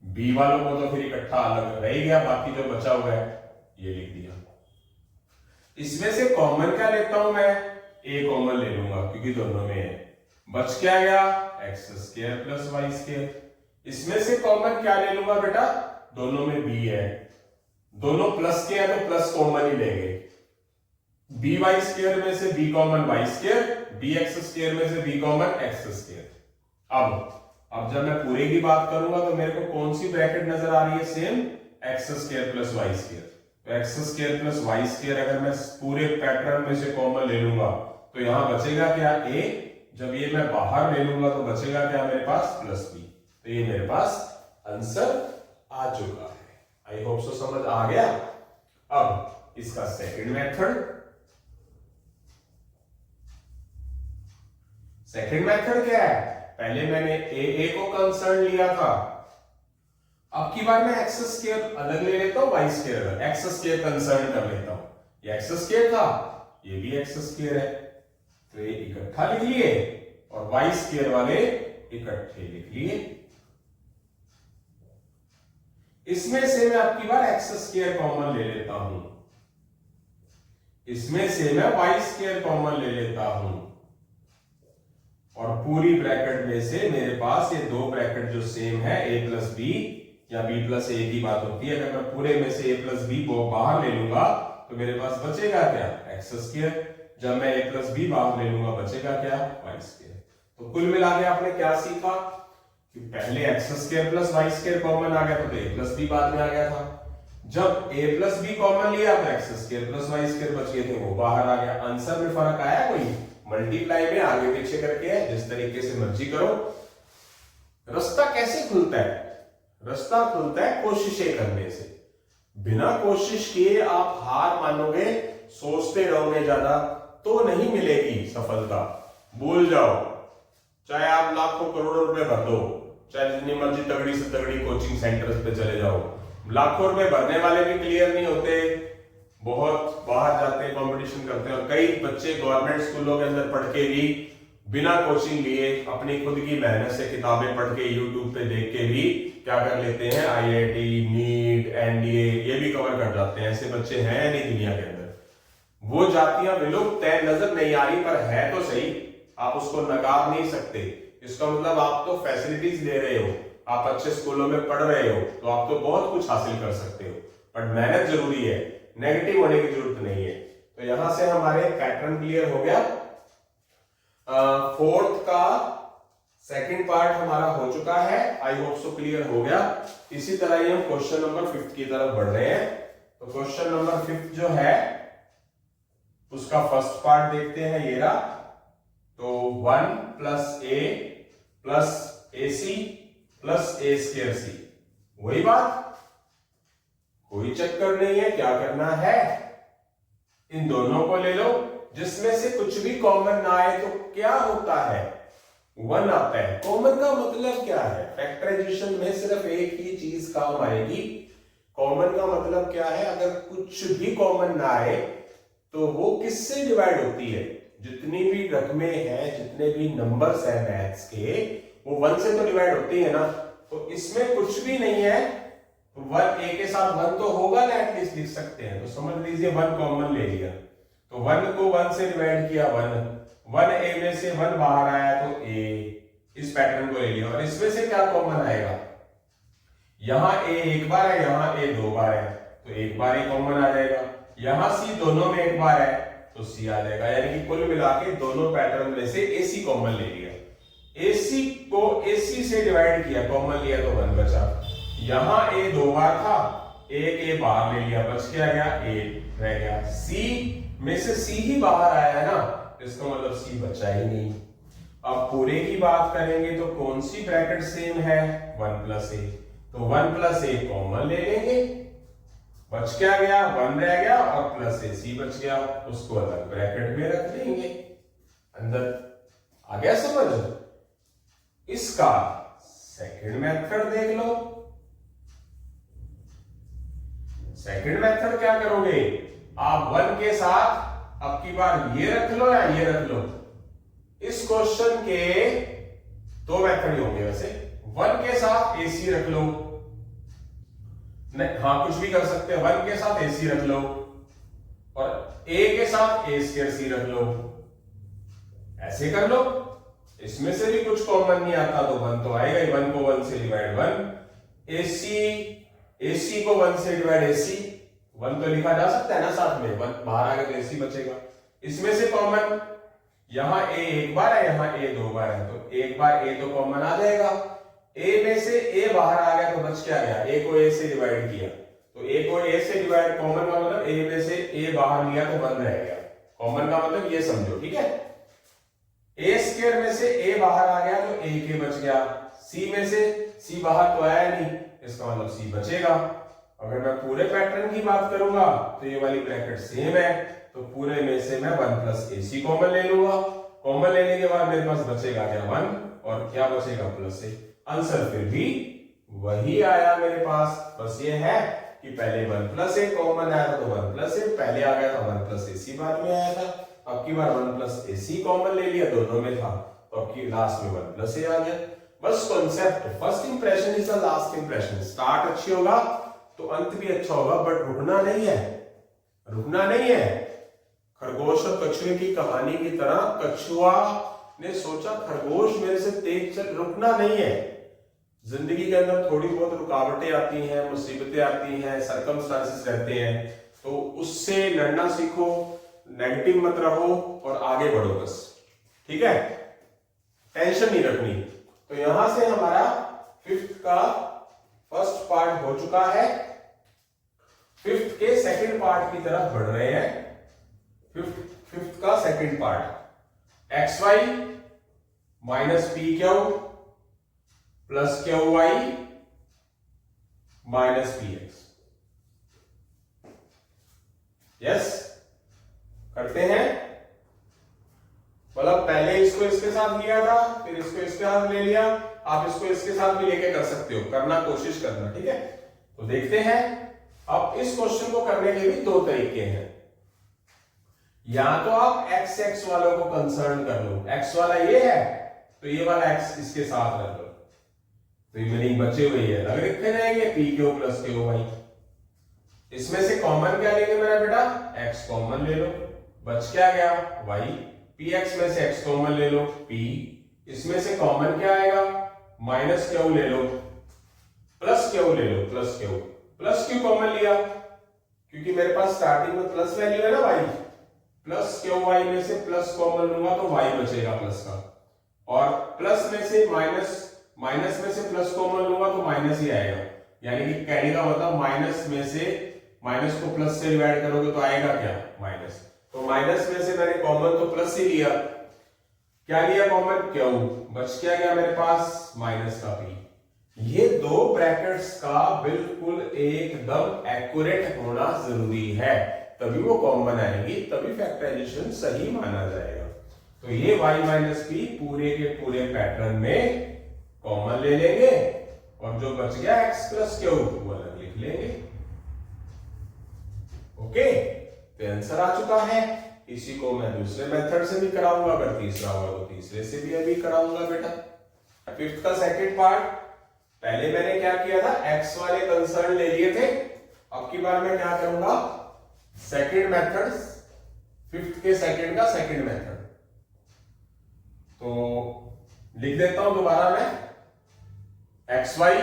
बी वालों को तो फिर इकट्ठा अलग रह गया, बाकी जो बचा हुआ है ये लिख दिया। इसमें से कॉमन क्या लेता हूं मैं, a कॉमन ले लूंगा क्योंकि दोनों में है। बच क्या गया, x² + y²। इसमें से कॉमन क्या ले लूंगा बेटा, दोनों में b है, दोनों प्लस के हैं तो प्लस कॉमन ही लेंगे। by² में से b कॉमन y², bx² में से b कॉमन x²। अब जब मैं पूरे की बात करूंगा तो मेरे को कौन सी ब्रैकेट नजर आ रही है, सेम x² + y²। तो x² + y² अगर मैं पूरे पैटर्न में से कॉमन ले लूंगा तो यहां बचेगा क्या, a। जब ये मैं बाहर ले लूंगा तो बचेगा क्या मेरे पास, +b। तो ये मेरे पास आंसर आ चुका है। आई होप सो समझ आ गया। अब इसका सेकंड मेथड। सेकंड मेथड क्या है? पहले मैंने ए को कंसर्न लिया था, अब की बार मैं एक्स स्क्वायर अलग ले लेता हूं, वाई स्क्वायर अलग। एक्स स्क्वायर कंसर्न कर लेता हूं, ये एक्स स्क्वायर था, ये भी एक्स स्क्वायर है, तो ये इकट्ठा लिख लिए और वाई स्क्वायर वाले इकट्ठे लिख लिए। इसमें से मैं अब की बार एक्स स्क्वायर कॉमन ले लेता हूं, इसमें से मैं वाई स्क्वायर कॉमन ले लेता हूं, और पूरी ब्रैकेट में से मेरे पास ये दो ब्रैकेट जो सेम है, a प्लस बी या b प्लस ए की बात होती है। अगर मैं पूरे में से a प्लस बी को बाहर ले लूंगा तो मेरे पास बचेगा क्या? X square. जब मैं a प्लस बी बाहर ले लूंगा बचेगा क्या? Y square. तो कुल मिला के आपने क्या सीखा कि पहले X square plus Y square common आ गया तो a प्लस बी बाद में आ गया था। जब a प्लस बी कॉमन लिया तो x square plus Y square बच गए थे, वो बाहर आ गया। आंसर में फर्क आया कोई? मल्टीप्लाई में आगे पीछे करके है, जिस तरीके से मर्जी करो। रास्ता कैसे खुलता है? रास्ता खुलता है कोशिशें करने से। बिना कोशिश किए आप हार मानोगे, सोचते रहोगे ज्यादा, तो नहीं मिलेगी सफलता। भूल जाओ, चाहे आप लाखों करोड़ों रुपए भर दो, चाहे जितनी मर्जी तगड़ी से तगड़ी कोचिंग सेंटर्स पे चले जाओ, लाखों रुपए भरने वाले भी क्लियर नहीं होते। बहुत बाहर जाते हैं, कंपटीशन करते हैं, और कई बच्चे गवर्नमेंट स्कूलों के अंदर पढ़ के भी बिना कोचिंग लिए अपनी खुद की मेहनत से किताबें पढ़ के यूट्यूब पे देख के भी क्या कर लेते हैं, आईआईटी, नीट, एनडीए ये भी कवर कर जाते हैं। ऐसे बच्चे हैं नहीं दुनिया के अंदर। वो जातियां विलुप्त है, नजर नहीं आ रही, पर है तो सही, आप उसको नकार नहीं सकते। इसका मतलब आप तो फैसिलिटीज ले रहे हो, आप अच्छे स्कूलों में पढ़ रहे हो, तो आप तो बहुत कुछ हासिल कर सकते हो, बट मेहनत जरूरी है, नेगेटिव होने की जरूरत नहीं है। तो यहां से हमारे पैटर्न क्लियर हो गया। फोर्थ का सेकंड पार्ट हमारा हो चुका है, आई होप सो क्लियर हो गया। इसी तरह ही हम क्वेश्चन नंबर 5 की तरफ बढ़ रहे हैं। तो क्वेश्चन नंबर 5 जो है उसका फर्स्ट पार्ट देखते हैं, ये रहा। तो 1 प्लस ए प्लस ए सी प्लस ए स्क्वायर सी, वही बात, कोई चक्कर नहीं है। क्या करना है, इन दोनों को ले लो, जिसमें से कुछ भी कॉमन ना आए तो क्या होता है, 1 आता है। कॉमन का मतलब क्या है? फैक्टराइजेशन में सिर्फ एक ही चीज काम आएगी। कॉमन का मतलब क्या है? अगर कुछ भी कॉमन ना आए तो वो किससे डिवाइड होती है? जितनी भी रकमें हैं, जितने भी नंबर्स हैं मैथ्स के, वो 1 से तो डिवाइड होती है ना। तो इसमें कुछ भी नहीं है, 1 ए के साथ 1 तो होगा ना, एटलीस्ट लिख सकते हैं। तो समझ लीजिए 1 कॉमन ले लिया, तो 1 को 1 से डिवाइड किया, 1 ए में से 1 बाहर आया तो ए, इस पैटर्न को ले लिया। और इसमें से क्या कॉमन आएगा? यहां ए एक बार है, यहां ए 2 बार है, तो एक बार ए कॉमन आ जाएगा। यहां सी दोनों में एक बार है तो सी आ जाएगा। यानी कि कुल मिला के दोनों पैटर्न में से ए सी कॉमन ले लिया। ए सी को ए सी से डिवाइड किया, कॉमन लिया तो 1 बचा। यहां ए 2 बार था, एक ए बाहर ले लिया, बच क्या गया? ए रह गया। सी में से सी ही बाहर आया है ना, इसका मतलब सी बचा ही नहीं। अब पूरे की बात करेंगे तो कौन सी ब्रैकेट सेम है? 1 प्लस ए, तो 1 प्लस ए कॉमन ले लेंगे, बच क्या गया? 1 रह गया और प्लस ए सी बच गया, उसको अलग ब्रैकेट में रख देंगे अंदर। आ गया समझ? इसका सेकंड मेथड देख लो। सेकंड मेथड क्या करोगे? आप 1 के साथ अब की बार ये रख लो या ये रख लो। इस क्वेश्चन के 2 मेथड ही होंगे वैसे। 1 के साथ AC रख लो, नहीं हाँ कुछ भी कर सकते हैं। 1 के साथ AC रख लो और A के साथ A स्क्वायर C रख लो, ऐसे कर लो। इसमें से भी कुछ कॉमन नहीं आता तो 1 तो आएगा ही। 1 को 1 से डिवाइड 1, AC को 1 से डिवाइड AC, 1 तो लिखा जा सकता है ना साथ में, 1 बाहर आ गया तो AC बचेगा। इसमें से कॉमन, यहां A एक बार है, यहां A 2 बार है, तो एक बार A तो कॉमन आ जाएगा। A में से A बाहर आ गया तो बच क्या गया? A को A से डिवाइड किया, तो A को A से डिवाइड, कॉमन का मतलब A में से A बाहर लिया तो 1 रह गया। कॉमन का मतलब ये समझो, ठीक है। A स्क्वायर में से A बाहर आ गया तो A के बच गया। C में से C बाहर तो आया नहीं, इसका मतलब C बचेगा। अगर मैं पूरे पैटर्न की बात करूंगा तो ये वाली ब्रैकेट सेम है, तो पूरे में से मैं 1 प्लस AC कॉमन ले लूंगा। कॉमन लेने के बाद मेरे पास बचेगा क्या 1 और क्या बचेगा प्लस A। आंसर फिर भी वही आया मेरे पास, बस ये है कि पहले 1 प्लस A कॉमन आया था तो 1 प्लस A पहले आ गया था, 1 प्लस AC बाद में आया था। अब की बार 1 प्लस AC कॉमन ले लिया, दोनों में था, तो अब की लास्ट में 1 प्लस A आ गया। बस concept, first impression is the last impression. Start अच्छी होगा तो अंत भी अच्छा होगा, बट रुकना नहीं है, रुकना नहीं है। खरगोश और कछुए की कहानी की तरह कछुआ ने सोचा खरगोश मेरे से तेज चल, रुकना नहीं है। जिंदगी के अंदर थोड़ी बहुत रुकावटें आती हैं, मुसीबतें आती हैं, सरकमस्टांसेस रहते हैं, तो उससे लड़ना सीखो, नेगेटिव मत रहो और आगे बढ़ो बस, ठीक है, टेंशन नहीं रखनी। तो यहां से हमारा फिफ्थ का फर्स्ट पार्ट हो चुका है, फिफ्थ के सेकंड पार्ट की तरफ बढ़ रहे हैं। फिफ्थ का second part, XY minus PQ plus QY minus PX। Yes, करते हैं। मतलब पहले इसको इसके साथ लिया था, फिर इसको इसके साथ ले लिया, आप इसको इसके साथ भी लेके कर सकते हो, करना कोशिश करना, ठीक है। तो देखते हैं, अब इस क्वेश्चन को करने के भी दो तरीके हैं। या तो आप x वालों को कंसर्न कर लो, x वाला ये है तो ये वाला x इसके साथ रख लो, तो ये मीनिंग बचे हुए है, लग रखे रहेंगे PQ प्लस QY। इसमें से कॉमन क्या लेंगे मेरा बेटा, x कॉमन ले लो, बच क्या गया y, PX में से x कॉमन ले लो P, इसमें से कॉमन क्या आएगा माइनस Q ले लो, प्लस Q ले लो, प्लस Q कॉमन लिया क्योंकि मेरे पास स्टार्टिंग में प्लस वैल्यू है ना y, प्लस QY में से प्लस कॉमन लूंगा तो y बचेगा प्लस का, और प्लस में से माइनस में से प्लस कॉमन लूंगा तो माइनस ही आएगा, यानी कि कहने का मतलब माइनस में से माइनस को प्लस से डिवाइड करोगे तो आएगा क्या माइनस, तो माइनस में से मैंने कॉमन तो प्लस ही लिया, क्या लिया कॉमन Q, बच क्या गया मेरे पास माइनस का P। ये दो ब्रैकेट्स का बिल्कुल एकदम एक्यूरेट होना जरूरी है, तभी वो कॉमन आएंगी, तभी फैक्टराइजेशन सही माना जाएगा। तो ये y माइनस पी पूरे के पूरे पैटर्न में कॉमन ले लेंगे और जो बच गया x प्लस Q वो अलग लिख लेंगे। ओके, तो आंसर आ चुका है। इसी को मैं दूसरे मेथड से भी कराऊंगा, अगर तीसरा होगा तो तीसरे से भी अभी कराऊंगा बेटा। फिफ्थ का सेकंड पार्ट, पहले मैंने क्या किया था, x वाले कंसर्न ले लिए थे, अब की बार मैं क्या करूंगा, सेकंड मेथड, फिफ्थ के सेकंड का सेकंड मेथड। तो लिख देता हूं दोबारा मैं, XY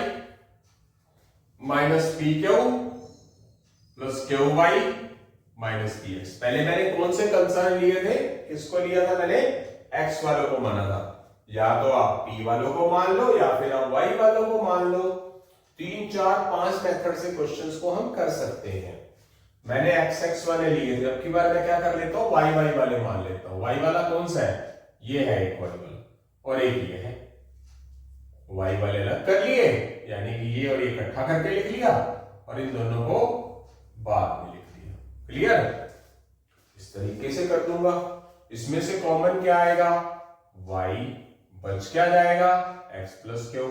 minus PQ plus QY minus PX। पहले मैंने कौन से कंसर्न लिए थे, किसको लिया था मैंने, X वालों को माना था, या तो आप P वालों को मान लो या फिर आप Y वालों को मान लो। 3 4 5 मेथड से क्वेश्चंस को हम कर सकते हैं। मैंने x वाले लिए थे, अब की बार मैं क्या कर लेता हूं, y वाले मान लेता हूं। y वाला कौन सा है, ये है एक y वाला और एक ये है, y वाले अलग कर लिए, यानी कि ये और ये इकट्ठा करके लिख लिया और इन दोनों को बाद में लिख लिया। क्लियर, इस तरीके से कर दूंगा। इसमें से कॉमन क्या आएगा, y, बच क्या जाएगा x प्लस Q।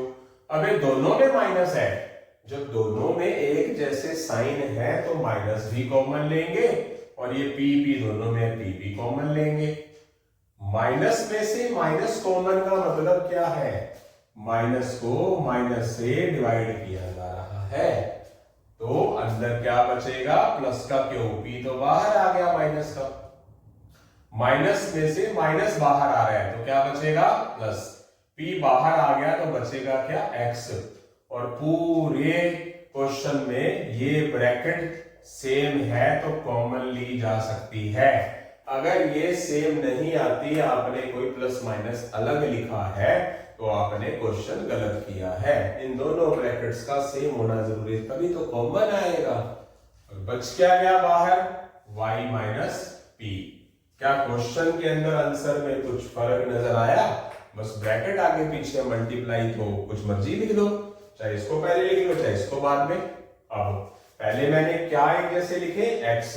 अब ये दोनों में माइनस है, जब दोनों में एक जैसे साइन है तो माइनस भी कॉमन लेंगे, और ये p दोनों में p कॉमन लेंगे। माइनस में से माइनस कॉमन का मतलब क्या है, माइनस को माइनस से डिवाइड किया जा रहा है, तो अंदर क्या बचेगा प्लस का Q, p तो बाहर आ गया माइनस का, माइनस में से माइनस बाहर आ रहा है तो क्या बचेगा प्लस, p बाहर आ गया तो बचेगा क्या x। और पूरे क्वेश्चन में ये ब्रैकेट सेम है तो कॉमन ली जा सकती है। अगर ये सेम नहीं आती, आपने कोई प्लस माइनस अलग लिखा है तो आपने क्वेश्चन गलत किया है। इन दोनों ब्रैकेट्स का सेम होना जरूरी है, तभी तो कॉमन आएगा। और बच क्या गया बाहर, y माइनस पी। क्या क्वेश्चन के अंदर आंसर में कुछ फर्क नजर आया, बस ब्रैकेट आगे पीछे मल्टीप्लाई तो कुछ मर्जी लिख दो, चाहे इसको पहले लिख लो चाहे इसको बाद में। अब पहले मैंने क्या एक जैसे लिखे x,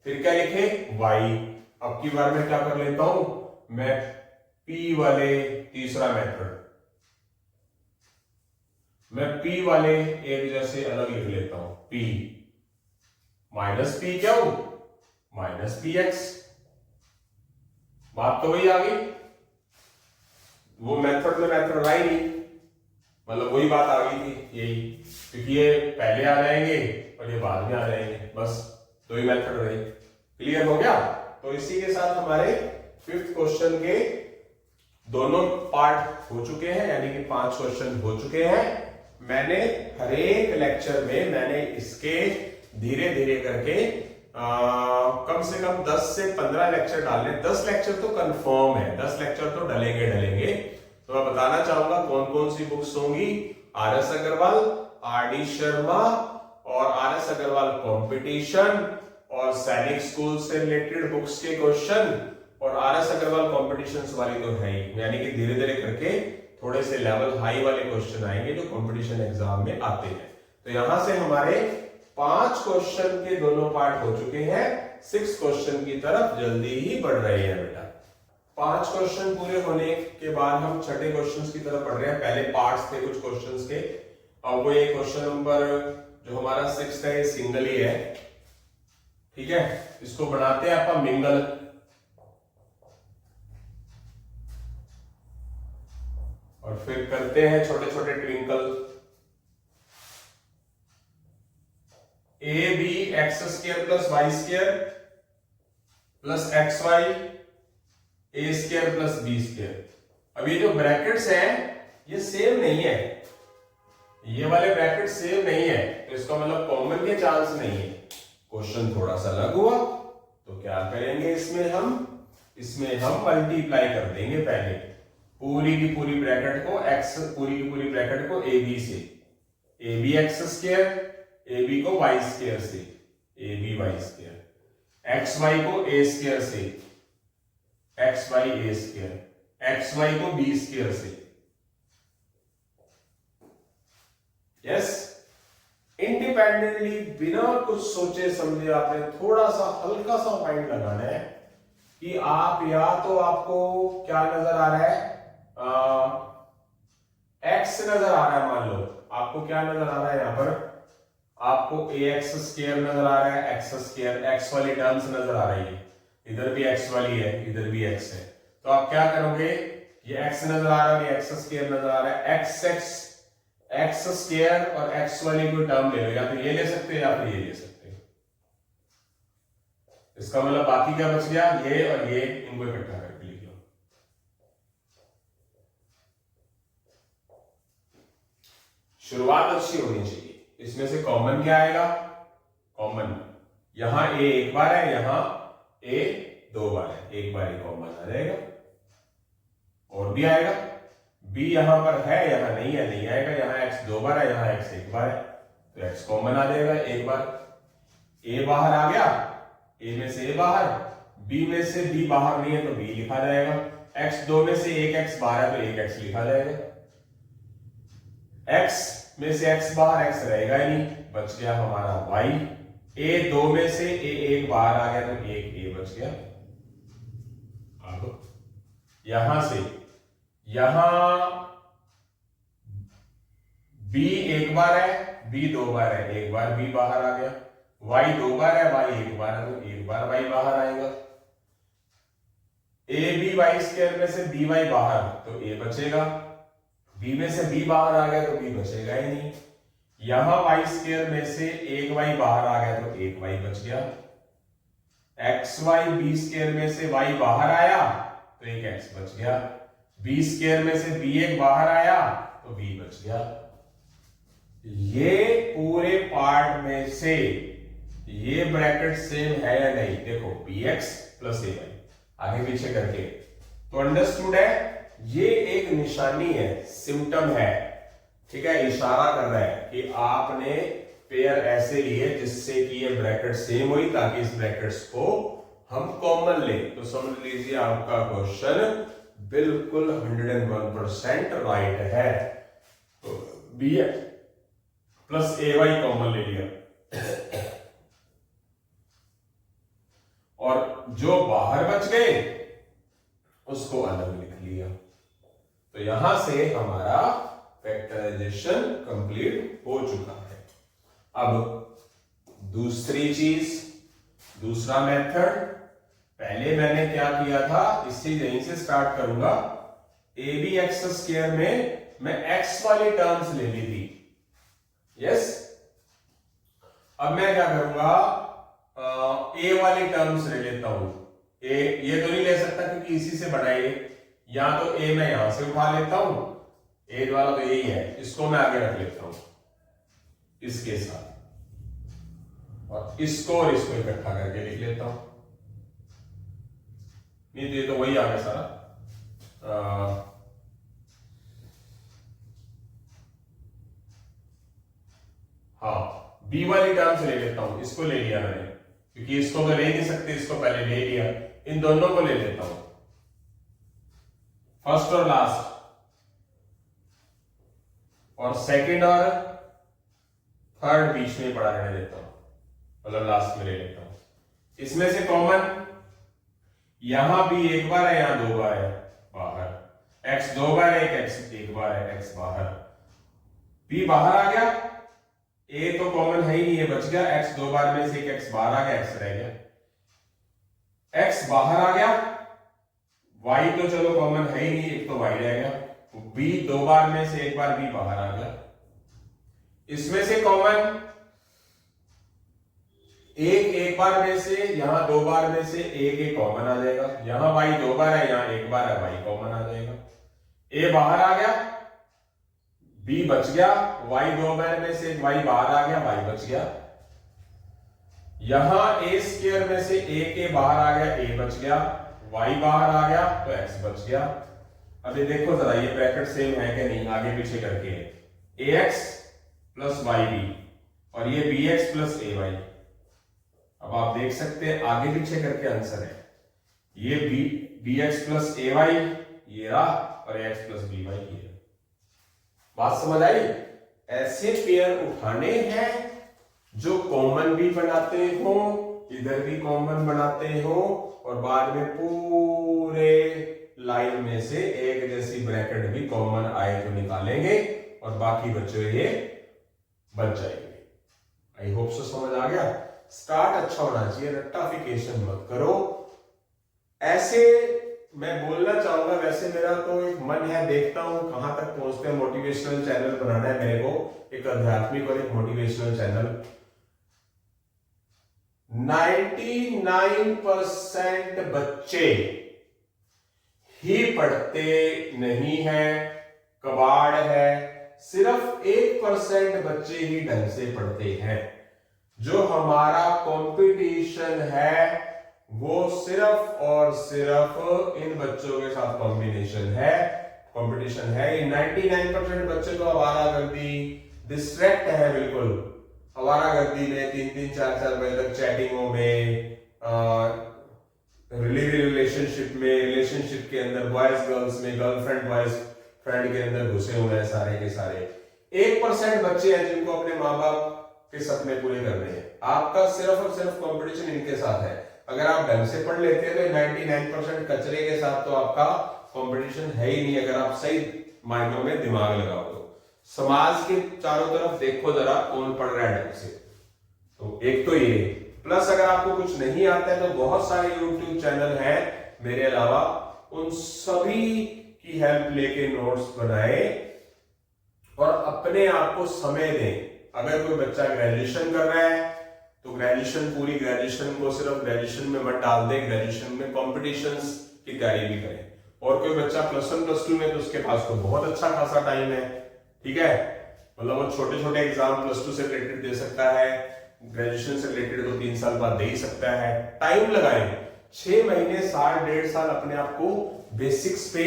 फिर क्या लिखे y। अब की बार मैं क्या कर लेता हूं, मैं p वाले तीसरा मेथड, मैं p वाले एक जैसे अलग लिख लेता हूं, p माइनस p क्या हो, माइनस पी एक्स। बात तो वही आ गई, वो मेथड में मेथड रहा ही नहीं, मतलब वही बात आ गई थी यही, क्योंकि ये पहले आ जाएंगे और ये बाद में आ जाएंगे, बस दो ही मेथड रहे। क्लियर हो गया। तो इसी के साथ हमारे 5th क्वेश्चन के दोनों पार्ट हो चुके हैं, यानी कि 5 क्वेश्चन हो चुके हैं। मैंने हर एक लेक्चर में मैंने इसके धीरे धीरे करके कम से कम 10 से 15 लेक्चर डालने, 10 लेक्चर तो कंफर्म है, 10 लेक्चर तो डलेंगे। तो मैं बताना चाहूंगा कौन कौन सी बुक्स होंगी। आर.एस. अग्रवाल, आर.डी. शर्मा और आर.एस. अग्रवाल कंपटीशन और सैनिक स्कूल से रिलेटेड बुक्स के क्वेश्चन और आर.एस. अग्रवाल कॉम्पिटिशन्स वाली तो है ही, यानी कि धीरे धीरे करके थोड़े से लेवल हाई वाले क्वेश्चन आएंगे जो कंपटीशन एग्जाम में आते हैं। तो यहां से हमारे 5 क्वेश्चन के दोनों पार्ट हो चुके हैं, 6 क्वेश्चन की तरफ जल्दी ही बढ़ रहे हैं बेटा। 5 क्वेश्चन पूरे होने के बाद हम छठे क्वेश्चन की तरफ बढ़ रहे हैं। पहले पार्ट्स थे कुछ क्वेश्चंस के, और वो ये क्वेश्चन नंबर जो हमारा 6 है, ये सिंगल ही है, ठीक है। इसको बनाते हैं अपन मिंगल, और फिर करते हैं छोटे छोटे twinkle. A b x square plus Y square plus x y a square plus b square. अब ये जो ब्रैकेट्स हैं ये सेम नहीं है, ये वाले ब्रैकेट सेम नहीं है, तो इसका मतलब कॉमन के चांस नहीं है। क्वेश्चन थोड़ा सा अलग हुआ, तो क्या करेंगे इसमें हम मल्टीप्लाई कर देंगे पहले पूरी की पूरी ब्रैकेट को, एक्स पूरी की पूरी ब्रैकेट को ए बी से, a b x square, a b को वाई स्क्वायर से, a b y square, x y को ए स्क्वायर से, x y a square, x y को बी स्क्वायर से। यस, इंडिपेंडेंटली बिना कुछ सोचे समझे आपने थोड़ा सा हल्का सा माइंड लगाना है कि आप या तो आपको क्या नजर आ रहा है, एक्स नजर आ रहा है, मान लो आपको क्या नजर आ रहा है, यहां पर आपको ए एक्स स्क्वायर नजर आ रहा है, एक्स स्क्वायर, एक्स वाली टर्म्स नजर आ रही है, इधर भी एक्स वाली है, इधर भी एक्स है, तो आप क्या करोगे, ये एक्स नजर आ रहा है, ये एक्स स्क्वायर नजर आ रहा है, एक्स स्क्वायर और एक्स वाली कोई टर्म ले लो, या तो ये ले सकते हैं या फिर ये ले सकते हैं। इसका मतलब बाकी क्या बच गया, ये और ये, इनको इकट्ठा करके लिख लो। शुरुआत अच्छी होनी चाहिए। इसमें से कॉमन क्या आएगा, कॉमन यहां ए एक बार है, यहां ए 2 बार है, एक बार ही कॉमन आ जाएगा, और भी आएगा, बी यहां पर है, यहां नहीं है, नहीं आएगा, यहां एक्स 2 बार है, यहां एक्स 1 बार है, तो एक्स कॉमन आ जाएगा एक बार। ए बाहर आ गया, ए में से ए बाहर, बी में से बी बाहर नहीं है तो बी लिखा जाएगा, एक्स 2 में से एक एक्स बाहर है तो एक एक्स लिखा जाएगा, एक्स में से एक्स बाहर, एक्स रहेगा ही नहीं, बच गया हमारा वाई, ए 2 में से ए एक बाहर आ गया तो एक ए बच गया। अब यहां से यहां बी एक बार है, बी 2 बार है, एक बार बी बाहर आ गया, वाई 2 बार है, वाई एक बार है तो एक बार वाई बाहर आएगा, ए बी वाई स्क्वायर में से बी वाई बाहर तो ए बचेगा, बी में से बी बाहर आ गया तो बी बचेगा ही नहीं, यहां वाई स्क्वायर में से एक वाई बाहर आ गया तो एक वाई बच गया, एक्स वाई बी स्क्वायर में से वाई बाहर आया तो एक एक्स बच गया, बी स्क्वायर में से बी एक बाहर आया तो बी बच गया। ये पूरे पार्ट में से ये ब्रैकेट सेम है या नहीं, देखो बी एक्स प्लस ए वाई आगे पीछे करके, तो अंडरस्टूड है, ये एक निशानी है, सिम्टम है, ठीक है, इशारा कर रहा है कि आपने पेयर ऐसे लिए जिससे कि ये ब्रैकेट सेम हुई, ताकि इस ब्रैकेट्स को हम कॉमन ले। तो समझ लीजिए आपका क्वेश्चन बिल्कुल 101% राइट है। तो बी एक्स प्लस ए वाई कॉमन ले लिया और जो बाहर बच गए उसको अलग लिख लिया। तो यहां से हमारा फैक्टराइजेशन कंप्लीट हो चुका है। अब दूसरी चीज, दूसरा मेथड, पहले मैंने क्या किया था, इससे यहीं से स्टार्ट करूंगा। ए बी एक्स स्क्वायर में मैं एक्स वाली टर्म्स ले ली थी, यस। अब मैं क्या करूंगा, ए वाली टर्म्स ले लेता हूं। ए ये तो नहीं ले सकता क्योंकि इसी से बड़ा है, या तो ए मैं यहां से उठा लेता हूं, ए वाला तो यही है, इसको मैं आगे रख लेता हूं इसके साथ, और इसको और इसको इकट्ठा करके लिख लेता हूं। नहीं तो ये तो वही आ गया सारा। हाँ, बी वाली टर्म से ले लेता हूं, इसको ले लिया मैंने क्योंकि इसको तो ले नहीं सकते, इसको पहले ले लिया। इन दोनों को ले लेता हूं, फर्स्ट और लास्ट, और सेकंड और थर्ड बीच में पड़ा रहने देता हूं, मतलब लास्ट में ले लेता हूं। इसमें से कॉमन यहां भी एक बार है, यहां दो बार है बाहर, x दो बार है, x एक बार है, x बाहर, b बाहर आ गया, a तो कॉमन है ही नहीं, ये बच गया, x दो बार में से एक x बाहर आ गया, x रह गया, x बाहर आ गया, y तो चलो कॉमन है ही नहीं, एक तो y रह गया, b दो बार में से एक बार b बाहर आ गया। इसमें से कॉमन एक बार में से, यहां दो बार में से एक कॉमन आ जाएगा, यहां y दो बार है, यहां एक बार है, y कॉमन आ जाएगा। a बाहर आ गया, b बच गया, y दो बार में से y बाहर आ गया, y बच गया। यहां a स्क्वायर में से a बाहर आ गया, a बच गया, y बाहर आ गया तो x बच गया। अब ये देखो जरा, ये ब्रैकेट सेम है कि नहीं, आगे पीछे करके ax प्लस वाई बी, और ये bx प्लस ay। अब आप देख सकते हैं आगे पीछे करके आंसर है, ये bx प्लस ay ये रहा, और x प्लस by ये। बात समझ आई? ऐसे पेयर उठाने हैं जो कॉमन भी बनाते हो, इधर भी कॉमन बनाते हो, और बाद में पूरे लाइन में से एक जैसी ब्रैकेट भी कॉमन आए तो निकालेंगे, और बाकी बच्चे ये बच जाएंगे। आई होप सो समझ आ गया। स्टार्ट अच्छा होना चाहिए, रट्टाफिकेशन मत करो। ऐसे मैं बोलना चाहूंगा, वैसे मेरा तो एक मन है, देखता हूं कहां तक पहुंचते हैं। मोटिवेशनल चैनल बनाना है मेरे को, एक आध्यात्मिक और एक मोटिवेशनल चैनल। 99% बच्चे ही पढ़ते नहीं है, कबाड़ है। सिर्फ 1% बच्चे ही ढंग से पढ़ते हैं। जो हमारा कंपटीशन है वो सिर्फ और सिर्फ इन बच्चों के साथ कंपटीशन है। 99% बच्चे तो आवारागर्दी, डिस्ट्रैक्ट है, बिल्कुल आवारागर्दी में 3-3, 4-4 बजे तक चैटिंगों में, रिलेशनशिप के अंदर बॉयज गर्ल्स में, गर्लफ्रेंड बॉयज फ्रेंड के अंदर घुसे हुए हैं सारे के सारे। 1% बच्चे हैं जिनको अपने माँ बाप के सपने पूरे करने हैं। आपका सिर्फ और सिर्फ कंपटीशन इनके साथ है। अगर आप ढंग से पढ़ लेते हैं तो 99% कचरे के साथ तो आपका कंपटीशन है ही नहीं, अगर आप सही मायनों में दिमाग लगाओ तो। समाज के चारों तरफ देखो जरा, कौन पढ़ रहा है ढंग से। तो एक तो ये, प्लस अगर आपको कुछ नहीं आता है तो बहुत सारे यूट्यूब चैनल हैं मेरे अलावा, उन सभी की हेल्प लेके नोट्स बनाए और अपने आप को समय दें। अगर कोई बच्चा ग्रेजुएशन कर रहा है तो पूरी ग्रेजुएशन को सिर्फ ग्रेजुएशन में मत डाल दे, ग्रेजुएशन में कॉम्पिटिशन्स की तैयारी भी करें। और कोई बच्चा +1 +2 में, तो उसके पास तो बहुत अच्छा खासा टाइम है, ठीक है। मतलब वो छोटे छोटे एग्जाम +2 से रिलेटेड दे सकता है, ग्रेजुएशन से रिलेटेड तो 3 साल बाद दे ही सकता है। टाइम लगाएं, 6 महीने, साल, 1.5 साल अपने आप को बेसिक्स पे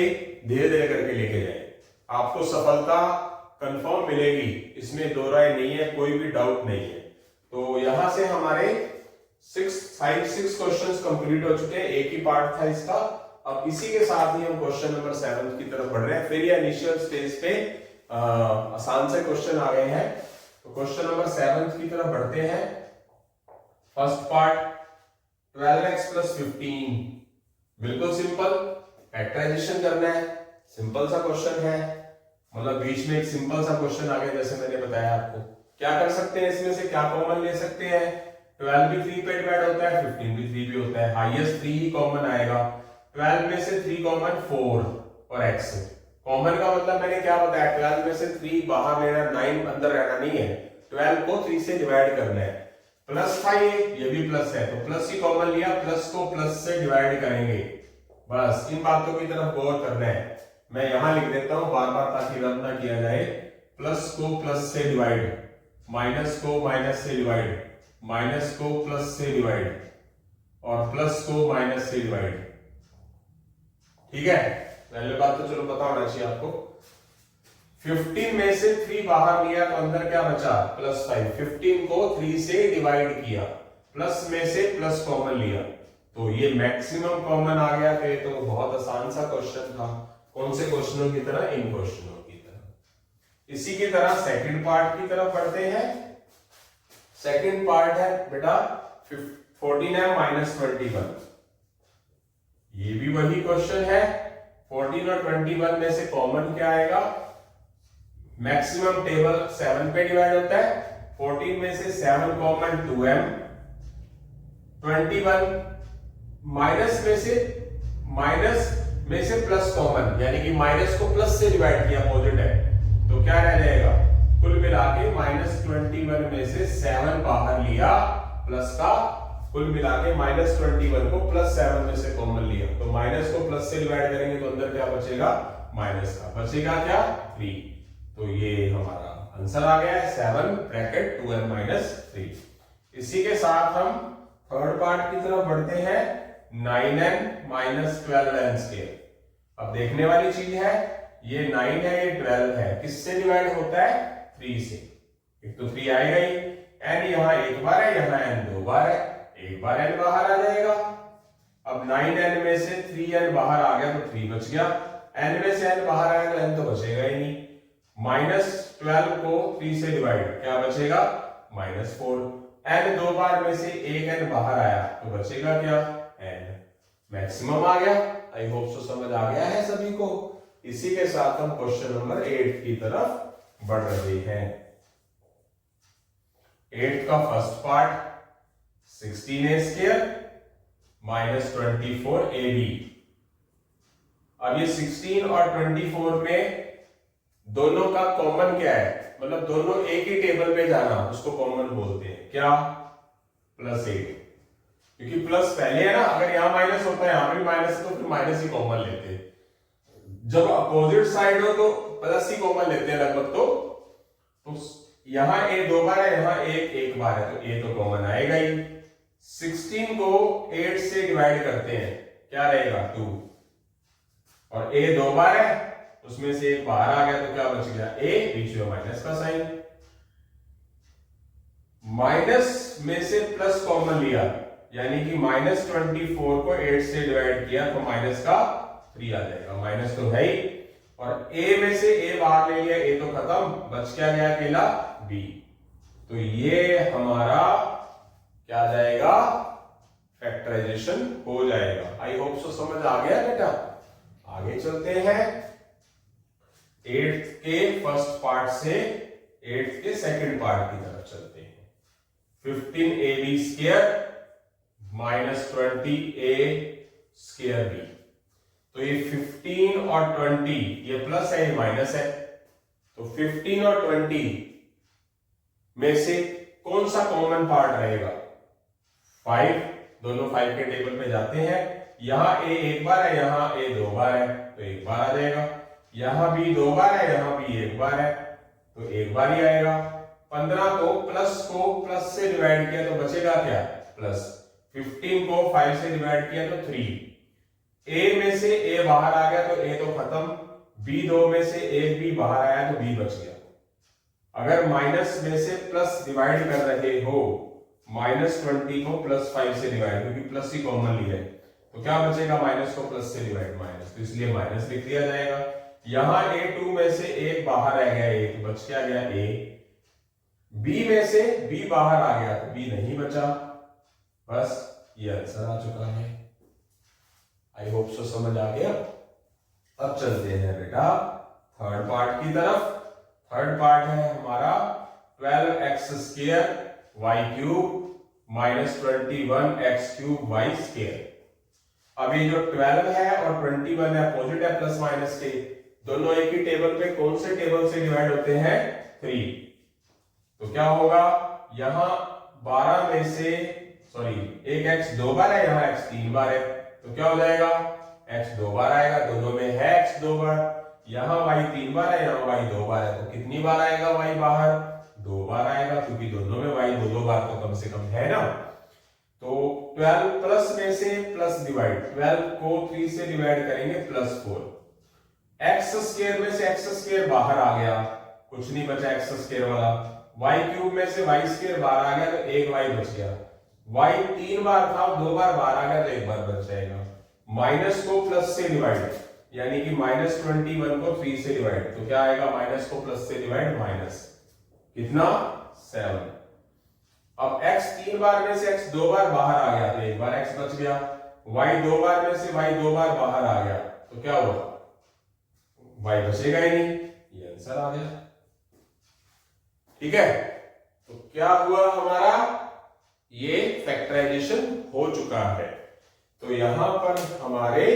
धीरे धीरे करके लेके जाए। आपको सफलता कंफर्म मिलेगी, इसमें दो राय नहीं है, कोई भी डाउट नहीं है। तो यहां से हमारे 6 क्वेश्चंस कंप्लीट हो चुके हैं, एक ही पार्ट था इसका। अब इसी के साथ ही हम क्वेश्चन नंबर 7 की तरफ बढ़ रहे हैं। फिर ये इनिशियल स्टेज पे आसान से क्वेश्चन आ गए हैं, तो क्वेश्चन नंबर 7 की तरफ बढ़ते हैं। फर्स्ट पार्ट 12x प्लस 15, बिल्कुल सिंपल, फैक्टराइजेशन करना है, सिंपल सा क्वेश्चन है, मतलब बीच में एक सिंपल सा क्वेश्चन आ गया जैसे मैंने बताया आपको। क्या कर सकते हैं इसमें से, क्या कॉमन ले सकते हैं, 12 भी 3 पे डिवाइड होता है, 15 भी 3 पे होता है, हाईएस्ट 3 ही कॉमन आएगा। 12 में से 3 कॉमन 4 और x कॉमन का मतलब मैंने क्या बताया, 12 में से 3 बाहर लेना, 9 अंदर रहना नहीं है, 12 को 3 से डिवाइड करना है। प्लस था ये भी प्लस है तो प्लस ही कॉमन लिया, प्लस को प्लस से डिवाइड करेंगे, बस इन बातों की तरफ गौर करना है। मैं यहां लिख देता हूं बार बार ताकि रद्द ना किया जाए। प्लस को प्लस से डिवाइड, माइनस को माइनस से डिवाइड, माइनस को प्लस से डिवाइड और प्लस को माइनस से डिवाइड। ठीक है, पहले बात तो चलो पता होना चाहिए आपको। 15 में से 3 बाहर लिया तो अंदर क्या बचा, प्लस 5। 15 को 3 से डिवाइड किया, प्लस में से प्लस कॉमन लिया तो ये मैक्सिमम कॉमन आ गया। तो बहुत आसान सा क्वेश्चन था। कौन से क्वेश्चनों की तरह, इन क्वेश्चनों की तरह। इसी की तरह सेकंड पार्ट की तरफ बढ़ते हैं। सेकंड पार्ट है बेटा 14m माइनस 21, ये भी वही क्वेश्चन है। 14 और 21 में से कॉमन क्या आएगा, मैक्सिमम टेबल 7 पे डिवाइड होता है, 14 में से 7 कॉमन 2m, 21 माइनस में से प्लस कॉमन, यानी कि माइनस को प्लस से डिवाइड किया, अपोजिट है तो क्या रह जाएगा, कुल मिला के -21 में से 7 बाहर लिया प्लस का, कुल मिला के -21 को +7 में से कॉमन लिया तो माइनस को प्लस से डिवाइड करेंगे तो अंदर क्या बचेगा, माइनस का, बचेगा क्या 3। तो ये हमारा आंसर आ गया है 7 ब्रैकेट 2m - 3। इसी के साथ हम थर्ड पार्ट की तरफ बढ़ते हैं। 9n - 12n square. अब देखने वाली चीज है, ये 9 है ये 12 है, किससे डिवाइड होता है, 3 से। एक तो 3 आएगा ही, n यहां एक बार है, यहां n 2 बार है, एक बार n बाहर आ जाएगा। अब 9n में से 3n बाहर आ गया तो 3 बच गया, n में से n बाहर आया तो n तो बचेगा ही नहीं। -12 को 3 से डिवाइड, क्या बचेगा, -4। n 2 बार में से एक n बाहर आया तो बचेगा क्या, n। मैक्सिमम आ गया। आई होप सो समझ आ गया है सभी को। इसी के साथ हम क्वेश्चन नंबर 8 की तरफ बढ़ रहे हैं। 8 का first part 16a square - 24ab। अब ये 16 और 24 में दोनों का कॉमन क्या है, मतलब दोनों एक ही टेबल पे जाना, उसको कॉमन बोलते हैं, क्या, +8। क्योंकि प्लस पहले है ना, अगर यहां माइनस होता है यहां भी माइनस है तो फिर माइनस ही कॉमन लेते हैं। जब अपोजिट साइड हो तो प्लस ही कॉमन लेते हैं लगभग। तो यहां a 2 बार है, यहां एक बार है तो a तो कॉमन आएगा ही। 16 को 8 से डिवाइड करते हैं, क्या रहेगा, 2, और a 2 बार है, उसमें से एक बाहर आ गया तो क्या बच गया, a, बीच में माइनस का साइन। माइनस में से प्लस कॉमन लिया, यानी कि -24 को 8 से डिवाइड किया तो माइनस का 3 आ जाएगा, माइनस तो है ही। और a में से a बाहर ले लिया, a तो खत्म, बच क्या गया अकेला b। तो ये हमारा क्या आ जाएगा, फैक्टराइजेशन हो जाएगा। आई होप सो समझ आ गया बेटा। आगे चलते हैं 8th के फर्स्ट पार्ट से 8th के सेकंड पार्ट की तरफ चलते हैं। 15ab square -20a square b। तो ये 15 और 20, ये प्लस है ये माइनस है, तो 15 और 20 में से कौन सा कॉमन पार्ट रहेगा, 5। दोनों 5 के टेबल पे जाते हैं। यहां a एक बार है, यहां a 2 बार है तो एक बार आ जाएगा, यहां b 2 बार है, यहां b एक बार है तो एक बार ही आएगा। 15 को प्लस से डिवाइड किया तो बचेगा क्या, प्लस। 15 को 5 से डिवाइड किया तो 3। a में से a बाहर आ गया तो a तो खत्म, b 2 में से एक b बाहर आया तो b बच गया। अगर माइनस में से प्लस डिवाइड कर रहे हो, -20 को +5 से डिवाइड, क्योंकि प्लस ही कॉमन लिया है तो क्या बचेगा, माइनस को प्लस से डिवाइड माइनस, तो इसलिए माइनस लिख दिया जाएगा। यहां a2 में से एक बाहर रह गया, एक बच क्या गया a। बी में से बी बाहर आ गया तो बी नहीं बचा, बस ये आंसर आ चुका है। आई होप सो समझ आ गया। अब चलते हैं बेटा थर्ड पार्ट की तरफ। थर्ड पार्ट है हमारा 12x² y cube minus 21x³ y square. अब ये जो 12 है और 21 है अपोजिट है प्लस माइनस के, दोनों एक ही टेबल पे कौन से टेबल से डिवाइड होते हैं? 3। तो क्या होगा, यहां 12 में से एक x 2 बार है, यहां x 3 बार है, तो क्या हो जाएगा x 2 बार आएगा, दोनों में है x 2 बार। यहां y 3 बार है, यहां y 2 बार है, तो कितनी बार आएगा y बाहर? 2 बार आएगा, क्योंकि दोनों में y 2 बार तो कम से कम है ना। तो 12 प्लस में से प्लस डिवाइड, 12 को 3 से डिवाइड करेंगे +4। x² में से x² बाहर आ गया, कुछ नहीं बचा x² वाला। y³ में से y² बाहर आ गया तो एक y बच गया। y 3 बार था, 2 बार बाहर आ गया तो एक बार बच जाएगा। माइनस को प्लस से डिवाइड, यानी कि -21 को 3 से डिवाइड, तो क्या आएगा? माइनस को प्लस से डिवाइड माइनस कितना? 7। अब x 3 बार में से x 2 बार बाहर आ गया तो एक बार x बच गया। y 2 बार में से y 2 बार बाहर आ गया तो क्या हुआ? y बचेगा ही नहीं, ये आंसर आ गया। ठीक है, तो क्या हुआ हमारा? ये फैक्टराइजेशन हो चुका है। तो यहां पर हमारे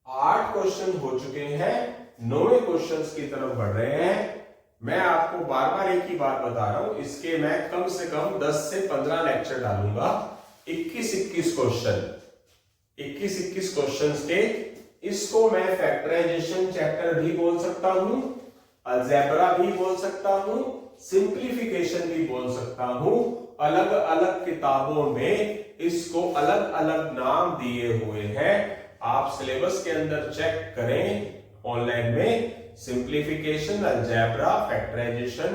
8 क्वेश्चन हो चुके हैं, 9वें क्वेश्चंस की तरफ बढ़ रहे हैं। मैं आपको बार बार एक ही बात बता रहा हूं, इसके मैं कम से कम 10 से 15 लेक्चर डालूंगा। 21-21 क्वेश्चंस के। इसको मैं फैक्टराइजेशन चैप्टर भी बोल सकता हूं, अलजेब्रा भी बोल सकता हूं, सिंप्लीफिकेशन भी बोल सकता हूं। अलग अलग किताबों में इसको अलग अलग नाम दिए हुए हैं। आप सिलेबस के अंदर चेक करें ऑनलाइन में। सिंप्लीफिकेशन, अलजेब्रा, फैक्टराइजेशन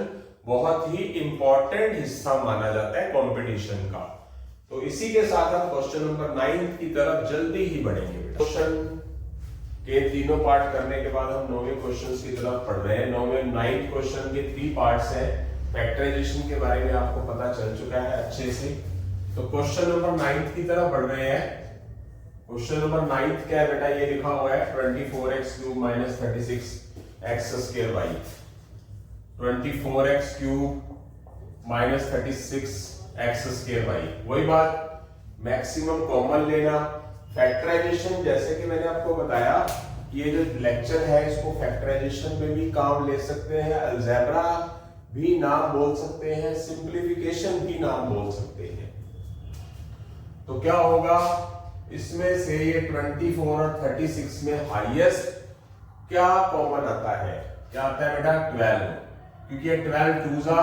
बहुत ही इंपॉर्टेंट हिस्सा माना जाता है कंपटीशन का। तो इसी के साथ हम क्वेश्चन नंबर 9 की तरफ जल्दी ही बढ़ेंगे। क्वेश्चन के तीनों पार्ट करने के बाद हम 9वें क्वेश्चन की तरफ पढ़ रहे हैं। 9वें क्वेश्चन के 3 पार्ट्स हैं। फैक्टराइजेशन के बारे में आपको पता चल चुका है अच्छे से। तो क्वेश्चन नंबर 9 की तरफ बढ़ रहे हैं। क्वेश्चन नंबर 9 क्या है बेटा? ये लिखा हुआ है 24x³ minus 36x² y। 24x³ minus 36x² y। वही बात, मैक्सिमम कॉमन लेना। फैक्टराइजेशन जैसे कि मैंने आपको बताया, ये जो लेक्चर है इसको फैक्टराइजेशन में भी काम ले सकते हैं, अलजेब्रा भी नाम बोल सकते हैं, सिंप्लीफिकेशन भी नाम बोल सकते हैं। तो क्या होगा इसमें से? ये 24 और 36 में हाईएस्ट क्या कॉमन आता है? क्या आता है बेटा? 12, क्योंकि ये 12 2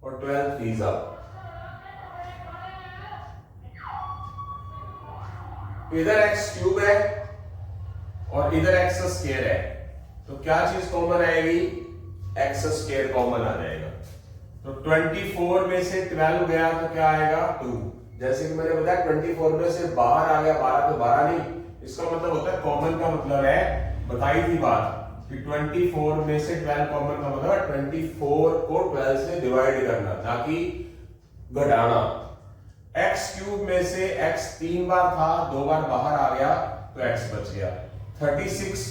और 12 3। इधर x³ है और इधर x² है, तो क्या चीज कॉमन आएगी? x² कॉमन आ जाएगा। तो 24 में से 12 गया तो क्या आएगा? 2। जैसे कि मैंने बताया 24 में से बाहर आ गया 12, तो 12 नहीं, इसका मतलब होता है कॉमन का मतलब है, बताई थी बात कि 24 में से 12 कॉमन का मतलब है 24 को 12 से डिवाइड करना, ताकि घटाना। x³ में से x 3 बार था, 2 बार बाहर आ गया तो x बच गया। 36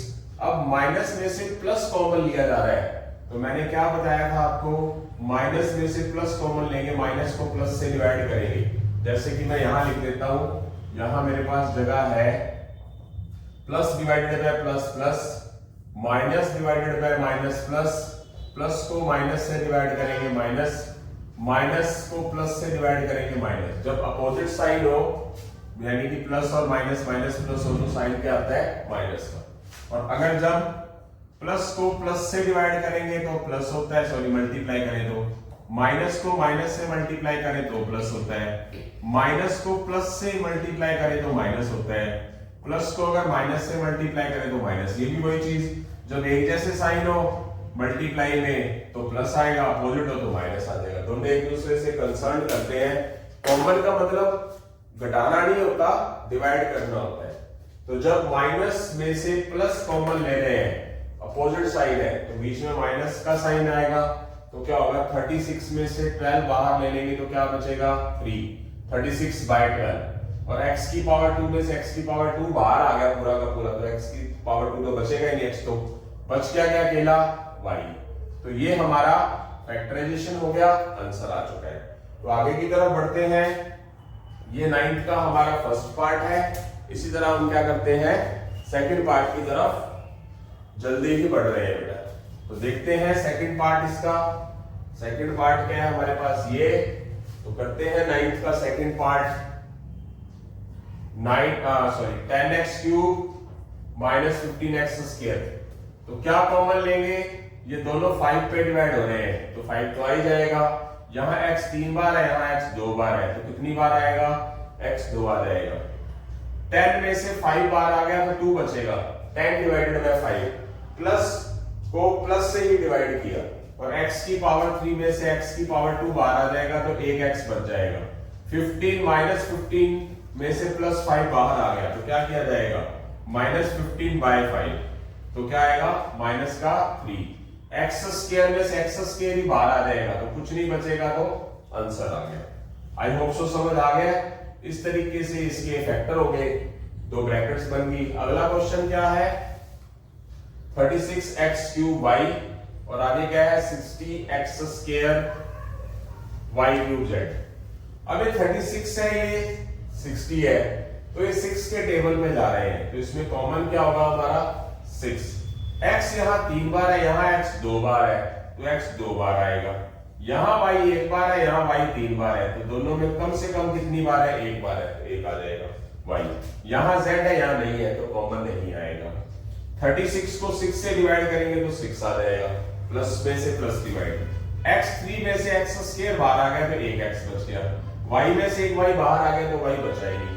अब माइनस में से प्लस कॉमन लिया जा रहा है, तो मैंने क्या बताया था आपको? माइनस में से प्लस कॉमन लेंगे, माइनस को प्लस से डिवाइड करेंगे। जैसे कि मैं यहां लिख देता हूं, यहां मेरे पास जगह है plus divided by plus plus, minus divided by minus plus, plus को माइनस से डिवाइड करेंगे माइनस, माइनस को प्लस से डिवाइड करेंगे माइनस। जब अपोजिट साइन हो, यानी कि प्लस और माइनस, माइनस प्लस हो, तो साइन क्या आता है? माइनस का। और अगर जब प्लस को प्लस से डिवाइड करेंगे तो प्लस होता है, सॉरी मल्टीप्लाई करें तो, माइनस को माइनस से मल्टीप्लाई करें तो प्लस होता है, माइनस को प्लस से मल्टीप्लाई करें तो माइनस होता है, प्लस को अगर माइनस से मल्टीप्लाई करें तो माइनस। ये भी वही चीज, जब एक जैसे साइन हो मल्टीप्लाई में तो प्लस आएगा, अपोजिट हो तो माइनस आ जाएगा। दोनों एक दूसरे से कंसर्न करते हैं। कॉमन का मतलब घटाना नहीं होता, डिवाइड करना होता है। तो जब माइनस में से प्लस कॉमन ले रहे हैं, अपोजिट साइन है, तो बीच में माइनस का साइन आएगा, तो क्या होगा 36 में से 12 बाहर ले लेंगे तो क्या बचेगा 3, 36/12 और x की पावर 2 में से x की पावर 2 बाहर आ गया पूरा का पूरा, तो x की पावर 2 तो बचेगा ही नहीं, x तो बच क्या क्या अकेला y। तो ये हमारा फैक्टराइजेशन हो गया, आंसर आ चुका है। तो आगे की तरफ बढ़ते हैं, ये 9th का हमारा फर्स्ट पार्ट है। इसी तरह हम क्या करते हैं सेकंड पार्ट की तरफ जल्दी ही बढ़ रहे हैं बेटा। तो देखते हैं सेकंड पार्ट इसका। सेकंड पार्ट क्या है हमारे पास ये, तो करते हैं 9th का second part. 10x cube minus 15x square. तो क्या कॉमन लेंगे, ये दोनों 5 पे डिवाइड हो रहे हैं तो 5 तो आ ही जाएगा। यहाँ x 3 बार है, यहाँ x 2 बार है, तो कितनी बार आएगा x 2 आ जाएगा। 10 में से 5 बार आ गया तो 2 बचेगा, 10 डिवाइडेड बाय 5 प्लस को प्लस से ही डिवाइड किया और x की पावर 3 में से x की पावर 2 बाहर आ जाएगा तो 1x बच जाएगा। 15 माइनस 15 में से प्लस 5 बाहर आ गया तो क्या किया जाएगा -15/5, तो क्या आएगा माइनस का 3। x स्क्वायर में से x स्क्वायर ही बाहर आ जाएगा तो कुछ नहीं बचेगा, तो आंसर आ गया। आई होप सो समझ आ गया। इस तरीके से इसके फैक्टर हो गए, 2 ब्रैकेट्स बन गई। अगला क्वेश्चन क्या है 36x क्यूब y और आगे क्या है 60x square y cube z। अब ये 36 है, ये 60 है, तो ये 6 के टेबल में जा रहे हैं, तो इसमें कॉमन क्या होगा हमारा 6। x यहाँ 3 बार है, यहाँ x 2 बार है, तो x 2 बार आएगा। यहाँ y 1 बार है, यहाँ y 3 बार है, तो दोनों में कम से कम कितनी बार है 1 बार है, तो 1 आ जाएगा y। यहाँ z है, यहाँ नहीं है, तो कॉमन नहीं आएगा। 36 को 6 से डिवाइड करेंगे तो 6 आ जाएगा, प्लस में से प्लस डिवाइड। x 3 में से x स्क्वायर बाहर आ गया तो 1x बच गया, y में से 1y बाहर आ गया तो y बचा ही नहीं।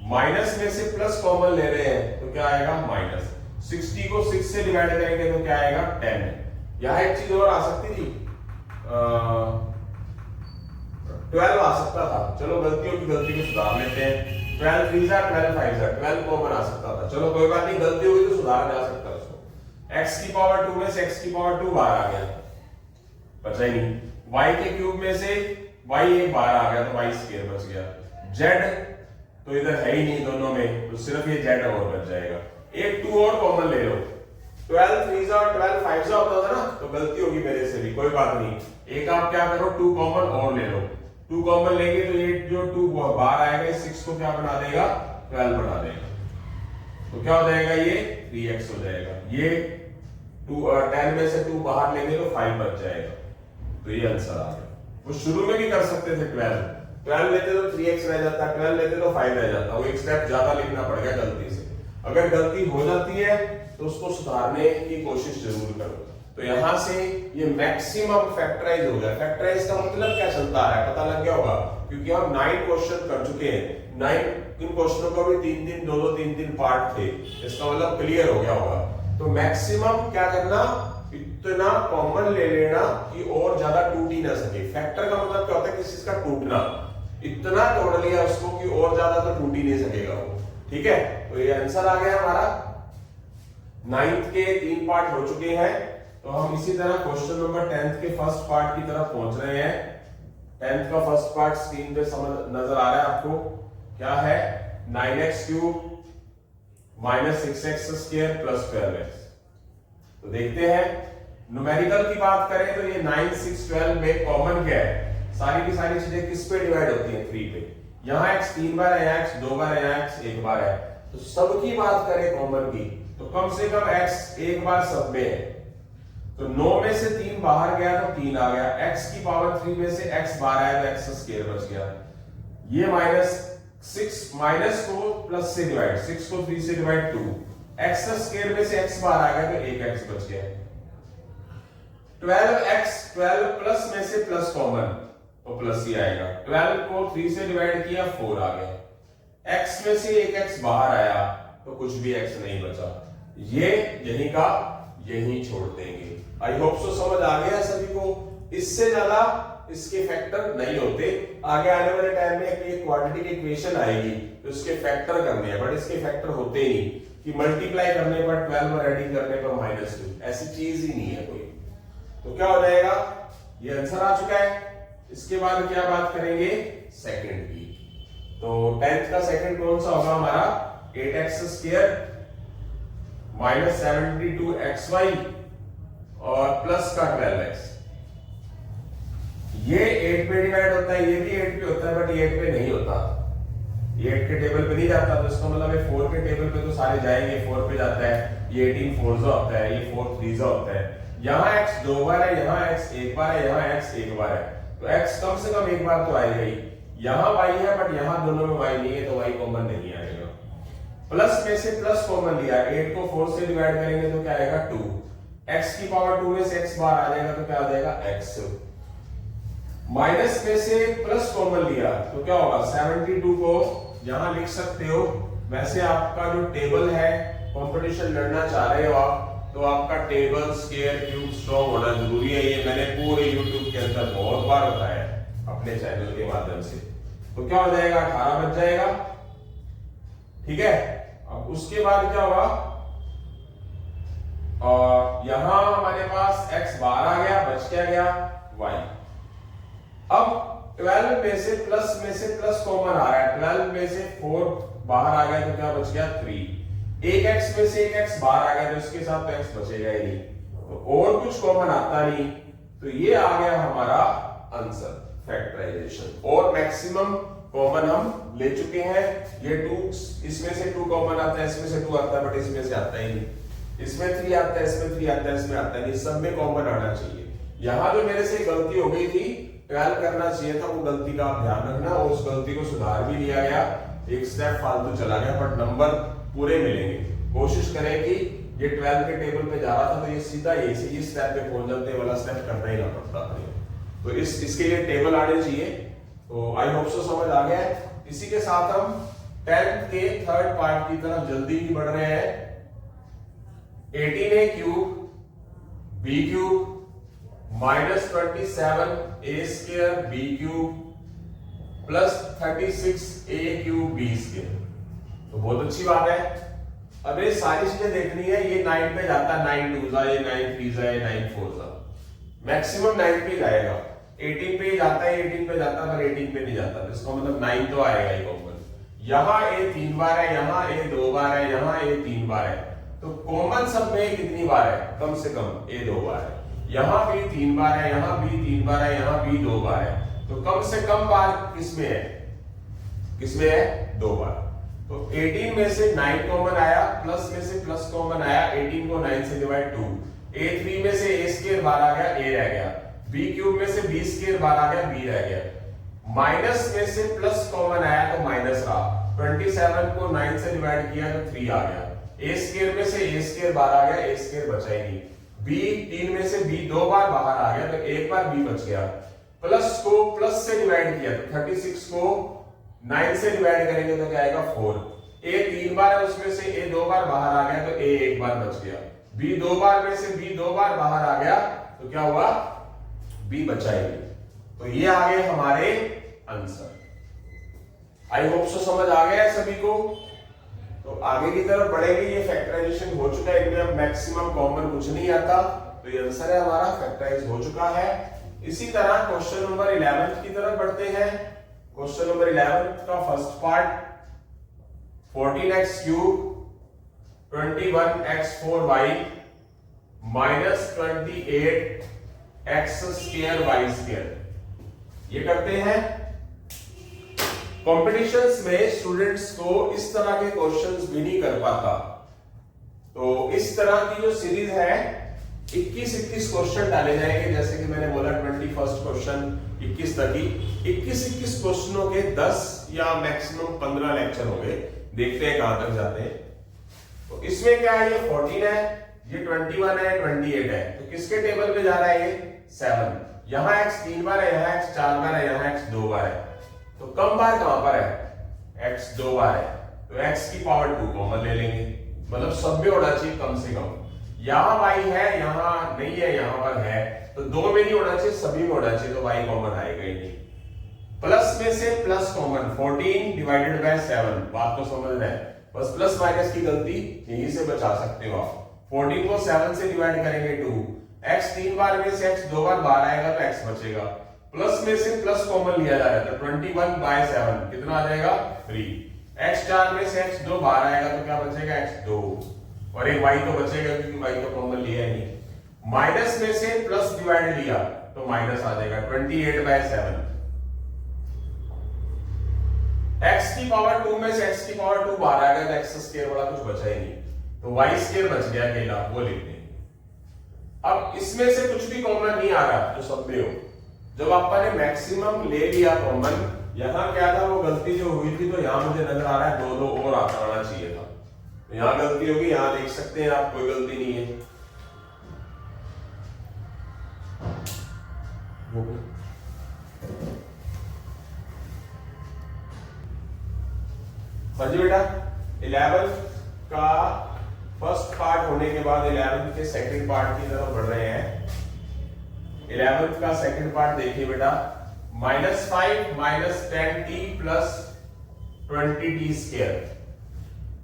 माइनस में से प्लस कॉमन ले रहे हैं तो क्या आएगा माइनस। 60 को 6 से डिवाइड करेंगे तो क्या आएगा 10। यहाँ एक चीज और आ सकती थी, 12 आ सकता था, चलो गलतियों की गलती को सुधार लेते हैं। 12 3 जा 12 5 जा 12 कॉमन आ सकता था, चलो कोई बात नहीं, गलती हुई तो सुधारा जा सकता है उसको। x की पावर 2 में से x की पावर 2 बाहर आ गया, बचा ही नहीं। y के क्यूब में से y 1 बाहर आ गया तो y स्क्वायर बच गया। z तो इधर है ही नहीं दोनों में, तो सिर्फ ये z और बच जाएगा। एक 2 और कॉमन ले लो, 12 3 जा 12 5 जा होता था ना, तो गलती होगी मेरे से भी, कोई बात नहीं। एक आप क्या करो 2 कॉमन और ले लो, 2 कॉमन लेंगे तो ये जो 2 बाहर आएगा 6 को क्या बना देगा 12 बना देगा, तो क्या हो जाएगा ये 3x हो जाएगा। ये 10 में से 2 बाहर लेंगे तो 5 बच जाएगा, तो ये आंसर आ गया। वो शुरू में भी कर सकते थे 12 लेते तो 3x रह जाता, 12 लेते तो 5 रह जाता, वो एक स्टेप ज्यादा लिखना पड़ गया गलती से। अगर गलती हो जाती है तो उसको सुधारने की कोशिश जरूर करो। तो यहां से ये मैक्सिमम फैक्टराइज हो गया। फैक्टराइज का मतलब क्या चलता है पता लग गया होगा, क्योंकि हम 9 क्वेश्चन कर चुके हैं। 9 इन क्वेश्चनों का भी 3 2 3 पार्ट थे, इसका मतलब क्लियर हो गया होगा। तो मैक्सिमम क्या करना, इतना कॉमन ले लेना कि और ज्यादा टूट ही ना सके। फैक्टर का मतलब क्या होता है किसी चीज का टूटना, इतना तोड़ लिया उसको कि और ज्यादा तो टूट ही नहीं सकेगा वो, ठीक है। तो ये आंसर आ गया हमारा। 9th के 3 पार्ट हो चुके हैं, तो हम इसी तरह क्वेश्चन नंबर 10th के फर्स्ट पार्ट की तरफ पहुंच रहे हैं। 10th का फर्स्ट पार्ट स्क्रीन पे समझ नजर आ रहा है आपको, क्या है 9x cube minus 6x square plus 12x। तो देखते हैं, न्यूमेरिकल की बात करें तो ये 9 6 12 में कॉमन क्या है, सारी की सारी चीजें किस पे डिवाइड होती हैं 3 पे। यहाँ x 3 बार है, यहाँ x 2 बार है, यहाँ x 1 बार है, तो सबकी बात करें कॉमन की तो कम से कम x 1 बार सब में है। तो 9 में से 3 बाहर गया तो 3 आ गया, x की पावर 3 में से x बाहर आया तो x स्क्वायर बच गया। ये -6 माइनस को प्लस से डिवाइड, 6 को 3 से डिवाइड 2, x स्क्वायर में से x बाहर आ गया तो 1x बच गया। 12x 12 प्लस में से प्लस कॉमन तो प्लस ही आएगा, 12 को 3 से डिवाइड किया 4 आ गया, x में से 1x बाहर आया तो कुछ भी x नहीं बचा, ये यही का यही छोड़ देंगे। आई होप सो समझ आ गया सभी को। इससे ज्यादा इसके फैक्टर नहीं होते। आगे आने वाले टाइम में एक क्वाड्रेटिक इक्वेशन आएगी तो इसके फैक्टर करने हैं, बट इसके फैक्टर होते ही कि मल्टीप्लाई करने पर 12 और एडिंग करने पर -2, ऐसी चीज ही नहीं है कोई। तो क्या हो जाएगा, ये आंसर आ चुका है। इसके बाद क्या बात करेंगे, सेकंड की। तो 10th का सेकंड कौन सा होगा हमारा, 8x² माइनस 72xy और प्लस का 12x। ये 8 पे डिवाइड होता है, ये भी 8 पे होता है, बट ये 8 पे नहीं होता, ये 8 के टेबल पे नहीं जाता। तो इसका मतलब है 4 के टेबल पे तो सारे जाएंगे, 4 पे जाता है, ये 18 4 होता है, ये 4 3 होता है। यहाँ x 2 बार है, यहाँ x 1 बार है, यहाँ x 1 बार है, तो x कम से कम एक बार तो आएगा ही। यहाँ y है, बट यहाँ दोनों में y नहीं है, तो y कॉमन नहीं आएगा। प्लस में से प्लस कॉमन लिया, 8 को 4 से डिवाइड करेंगे तो क्या आएगा 2, x की पावर 2 में से x बार आ जाएगा तो क्या आ जाएगा x। माइनस में से प्लस कॉमन लिया तो क्या होगा, 72 को यहां लिख सकते हो। वैसे आपका जो टेबल है, कंपटीशन लड़ना चाह रहे हो आप, तो आपका टेबल स्क्वायर क्यूब स्ट्रॉन्ग होना जरूरी है। ये मैंने पूरे YouTube के अंदर बहुत बार बताया अपने चैनल के माध्यम से। तो क्या हो जाएगा, 18 बच जाएगा, ठीक है। अब उसके बाद क्या होगा, और यहां हमारे पास x बार आ गया, बच क्या गया y। अब 12 में से प्लस कॉमन आ रहा है, 12 में से 4 बाहर आ गया तो क्या बच गया 3। एक x में से एक x बाहर आ गया तो इसके साथ तो x बचेगा ही नहीं, तो और कुछ कॉमन आता नहीं। तो ये आ गया हमारा आंसर, फैक्टराइजेशन। और मैक्सिमम कॉमन हम ले चुके हैं। ये 2, इसमें से 2 कॉमन आता है, इसमें से 2 आता है, बट इसमें से आता ही नहीं। इसमें 3 आता है, इसमें 3 आता है, इसमें आता है नहीं, सब में कॉमन आना चाहिए। यहां जो मेरे से गलती हो गई थी, 12 करना चाहिए था, वो गलती का आप ध्यान रखना। और उस गलती को सुधार भी लिया गया, एक स्टेप फालतू चला गया, बट नंबर पूरे मिलेंगे। कोशिश करें कि ये 12 के टेबल पे जा रहा था तो ये सीधा इस स्टेप पे पहुंच जाते, वाला स्टेप करना ही ना पड़ता। तो इसके लिए टेबल आने चाहिए। तो आई होप सो समझ आ गया है। इसी के साथ हम 10th के थर्ड पार्ट की तरफ जल्दी ही बढ़ रहे हैं। 18a cube b cube minus 27a² b cube plus 36a cube b square. तो बहुत अच्छी बात है। अब ये सारी चीजें देखनी है। ये 9 पे जाता है, 9 2 जा, ये 9 3 जा, ये 9 4 जा, मैक्सिमम 9 पे जाएगा। 18 पे जाता है, 18 पे जाता है, पर 18 पे नहीं जाता। तो इसका मतलब 9 तो आएगा ही कॉमन। यहाँ a 3 बार है, यहाँ a 2 बार है, यहाँ a 3 बार है। तो कॉमन सब में कितनी बार है, कम से कम a 2 बार है। यहाँ b 3 बार है, यहाँ b 3 बार है, यहाँ b 2 बार है। तो कम से कम बार किसमें है, किसमें है 2 बार। तो 18 में से 9 कॉमन आया, प्लस में से प्लस कॉमन आया, 18 को 9 से डिवाइड 2। a3 में से a² बार आ गया, a रह गया। b क्यूब में से b² बार आ गया, b रह गया। माइनस में से प्लस कॉमन आया तो माइनस रहा। 27 को 9 से डिवाइड किया तो 3 आ गया। a² में से a² बार आ गया, a² बचा ही नहीं। b 3 में से b 2 बार बाहर आ गया तो एक बार b बच गया। प्लस को प्लस से डिवाइड किया तो 36 को 9 से डिवाइड करेंगे तो क्या आएगा 4। a 3 बार है, उसमें से a 2 बार बाहर आ गया तो a 1 बार बच गया। b 2 बार में से b 2 बार बाहर आ गया तो क्या हुआ, b बचा ही नहीं। तो ये आ गए हमारे आंसर। आई होप सो समझ आ गया है सभी को। तो आगे की तरफ बढ़ेंगे। ये फैक्टराइजेशन हो चुका है, इनमें अब मैक्सिमम कॉमन कुछ नहीं आता। तो ये आंसर है हमारा, फैक्टराइज हो चुका है। इसी तरह क्वेश्चन नंबर 11 की तरफ बढ़ते हैं। क्वेश्चन नंबर 11 का first part, 14x cube 21x4y minus 28x² y²। ये करते हैं। कॉम्पिटिशन्स में स्टूडेंट्स को इस तरह के क्वेश्चंस भी नहीं कर पाता। तो इस तरह की जो सीरीज है 21 क्वेश्चन डाले जाएंगे। जैसे कि मैंने बोला 21st क्वेश्चन 21 तक ही 21 क्वेश्चनों के 10 या मैक्सिमम 15 लेक्चर होंगे। देखते हैं कहां तक जाते हैं। तो इसमें क्या है, ये 14 है, ये 21 है, 28 है। तो किसके टेबल पे जा रहा है, ये 7। यहाँ x 3 बार है, यहाँ x 4 बार है, यहाँ x 2 बार है। तो कम बार कहां पर है, x 2 बार है। तो x की पावर 2 कॉमन ले लेंगे, मतलब सब में होना चाहिए कम से कम। यहाँ y है, यहाँ नहीं है, यहाँ पर है, तो 2 में नहीं होना चाहिए, सभी में होना चाहिए। तो y कॉमन आएगा ही नहीं। प्लस में से प्लस कॉमन, 14 डिवाइडेड बाय 7। बात तो समझ रहे हैं, बस प्लस माइनस की गलती यहीं से बचा सकते हो आप। 14 को 7 से डिवाइड करेंगे 2, x 3 बार में से x 2 बार बाहर आएगा तो x बचेगा, प्लस में से प्लस कॉमन लिया जा रहा है तो 21/7 कितना आ जाएगा 3, x 4 में से x 2 बाहर आएगा तो क्या बचेगा x 2 और एक y तो बचेगा क्योंकि y तो कॉमन लिया ही नहीं, माइनस में से प्लस डिवाइड लिया तो माइनस आ जाएगा 28/7, x की पावर 2 में से x की पावर 2 बाहर आएगा तो x स्क्वायर वाला कुछ बचा ही नहीं तो y स्क्वायर बच गया अकेला, वो लिख देंगे। अब इसमें से कुछ भी कॉमन नहीं आ रहा जो सब में हो, जब आपने मैक्सिमम ले लिया कॉमन, यहां क्या था वो गलती जो हुई थी तो यहां मुझे नजर आ रहा है 2 और आना चाहिए था, तो यहां गलती होगी, यहां देख सकते हैं आप कोई गलती नहीं है। हाँ जी बेटा, 11 का फर्स्ट पार्ट होने के बाद 11 के सेकंड पार्ट की तरफ बढ़ रहे हैं। 11 का सेकंड पार्ट देखिए बेटा, -5 -10t + 20t स्क्वायर।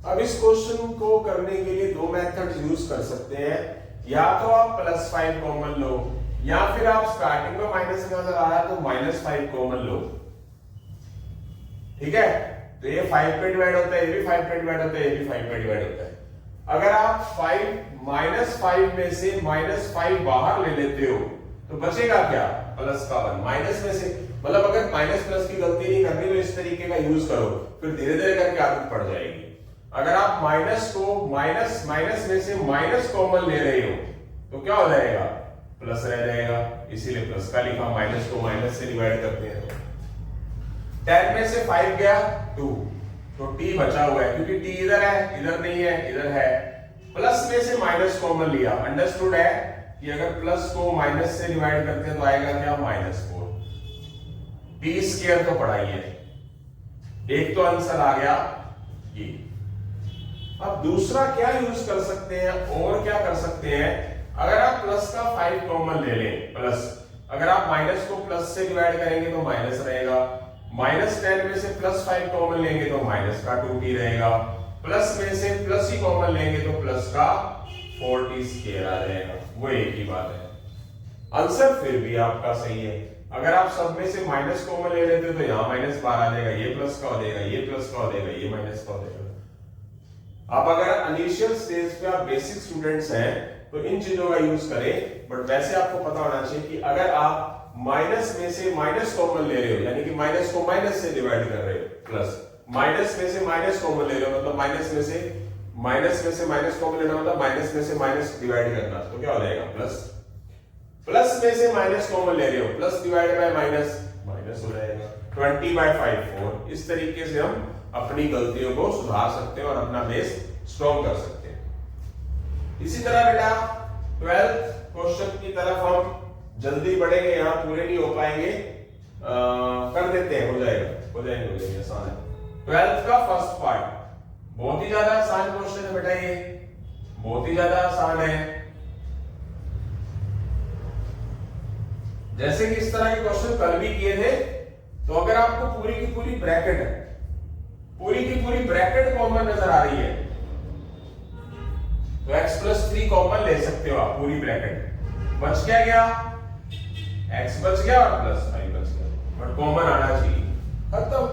अब इस क्वेश्चन को करने के लिए दो मेथड्स यूज कर सकते हैं, या तो आप +5 कॉमन लो या फिर आप स्टार्टिंग में माइनस नजर आ रहा है तो -5 कॉमन लो, ठीक है। तो ये 5 पे डिवाइड होता है, ये भी 5 पे डिवाइड होता है, ये भी 5 पे डिवाइड होता है। अगर आप 5 में से -5 बाहर ले लेते हो तो बचेगा क्या, प्लस का 1, माइनस में से, मतलब अगर माइनस प्लस की गलती नहीं करनी तो इस तरीके का यूज करो, फिर धीरे धीरे करके आदत पड़ जाएगी। अगर आप माइनस को माइनस में से माइनस कॉमन ले रहे हो तो क्या हो जाएगा, प्लस रह जाएगा, इसीलिए प्लस का लिखा, माइनस को माइनस से डिवाइड करते हैं। 10 में से 5 गया 2, तो t बचा हुआ है क्योंकि t इधर है, इधर नहीं है, इधर है। प्लस में से माइनस कॉमन लिया, अंडरस्टूड है कि अगर प्लस को माइनस से डिवाइड करते हैं तो आएगा क्या, -4। t स्क्वायर तो पढ़ा ही है, एक तो आंसर आ गया ये। अब दूसरा क्या यूज कर सकते हैं, और क्या कर सकते हैं, अगर आप प्लस का 5 कॉमन ले लें, प्लस, अगर आप माइनस को प्लस से डिवाइड करेंगे तो माइनस रहेगा, -10 में से +5 कॉमन लेंगे तो माइनस का 2t रहेगा, प्लस में से प्लस ही कॉमन लेंगे तो प्लस का 4t स्क्वायर आ जाएगा, वो एक ही बात है। आंसर फिर भी आपका सही है। अगर आप सब में से माइनस कॉमन ले लेते तो यहाँ माइनस बाहर आ जाएगा, ये प्लस का हो जाएगा, ये प्लस का हो जाएगा, ये माइनस का हो जाएगा। आप अगर इनिशियल स्टेज पे आप बेसिक स्टूडेंट्स हैं तो इन चीजों का यूज करें, बट वैसे आपको पता होना चाहिए कि अगर आप माइनस में से माइनस कॉमन ले रहे हो, यानी कि माइनस को माइनस से डिवाइड कर रहे हो, प्लस माइनस में से माइनस कॉमन ले रहे हो, मतलब माइनस में से माइनस कॉमन लेना मतलब माइनस में से माइनस डिवाइड करना, तो क्या हो जाएगा, प्लस। प्लस में से माइनस कॉमन ले रहे हो, plus divide by minus, minus हो जाएगा। 20/5 4। इस तरीके से हम अपनी गलतियों को सुधार सकते हैं और अपना बेस स्ट्रॉन्ग कर सकते हैं। इसी तरह बेटा 12th क्वेश्चन की तरफ हम जल्दी बढ़ेंगे, यहाँ पूरे नहीं हो पाएंगे, कर देते हैं, हो जाएंगे, आसान है। 12th का फर्स्ट पार्ट बहुत ही ज्यादा आसान क्वेश्चन है बेटा, ये बहुत ही ज्यादा आसान है। जैसे कि इस तरह के क्वेश्चन कल भी किए थे, तो अगर आपको पूरी की पूरी ब्रैकेट कॉमन नजर आ रही है तो x+3 कॉमन ले सकते हो आप, पूरी ब्रैकेट। बच क्या गया, x बच गया और +5 बच गया, बट कॉमन आना चाहिए, खत्म।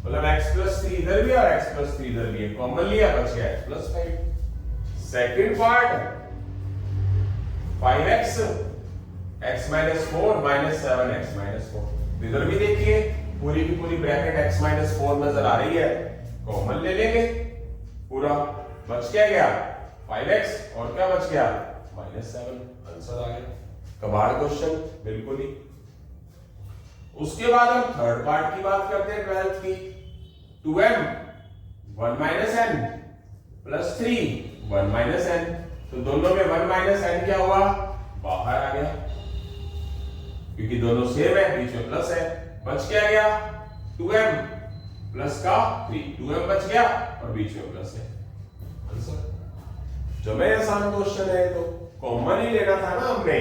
मतलब x+3 इधर भी और x+3 इधर भी है, कॉमन लिया, बच गया x+5। Second part 5x x-4 -7x -4, इधर भी देखिए पूरी की पूरी ब्रैकेट x-4 नजर आ रही है, कॉमन ले लेंगे पूरा। बच क्या गया 5x और क्या बच गया -7, आंसर आ गया। कबाड़ क्वेश्चन बिल्कुल ही। उसके बाद हम थर्ड पार्ट की बात करते हैं 12th की। 2m 1 - n + 3 1 - n, तो दोनों में 1 - n क्या हुआ, बाहर आ गया क्योंकि दोनों सेम है, बीच में प्लस है। बच क्या गया 2m प्लस का 3, 2m बच गया और बीच में प्लस है, आंसर। जब आसान क्वेश्चन है तो कॉमन ही लेना था ना हमने,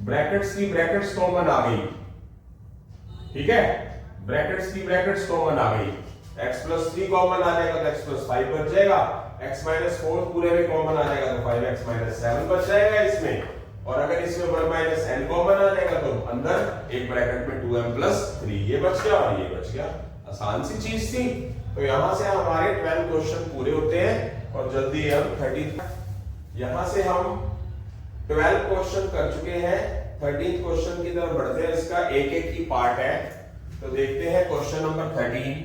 ब्रैकेट्स की ब्रैकेट्स कॉमन आ गई, ठीक है, ब्रैकेट्स की ब्रैकेट्स कॉमन आ गई। x+3 कॉमन आ जाएगा तो x+5 बच जाएगा, x-4 पूरे में कॉमन आ जाएगा तो 5x - 7 बच जाएगा इसमें। और अगर इसमें 1 माइनस एन कॉमन आ जाएगा तो अंदर एक ब्रैकेट में 2m प्लस 3 ये बच गया और ये बच गया। आसान सी चीज थी। तो यहां से हमारे 12 क्वेश्चन पूरे होते हैं और जल्दी हम 13 यहां से हम 12 क्वेश्चन कर चुके हैं। 13 क्वेश्चन की तरफ बढ़ते हैं। इसका एक एक ही पार्ट है तो देखते हैं क्वेश्चन नंबर 13।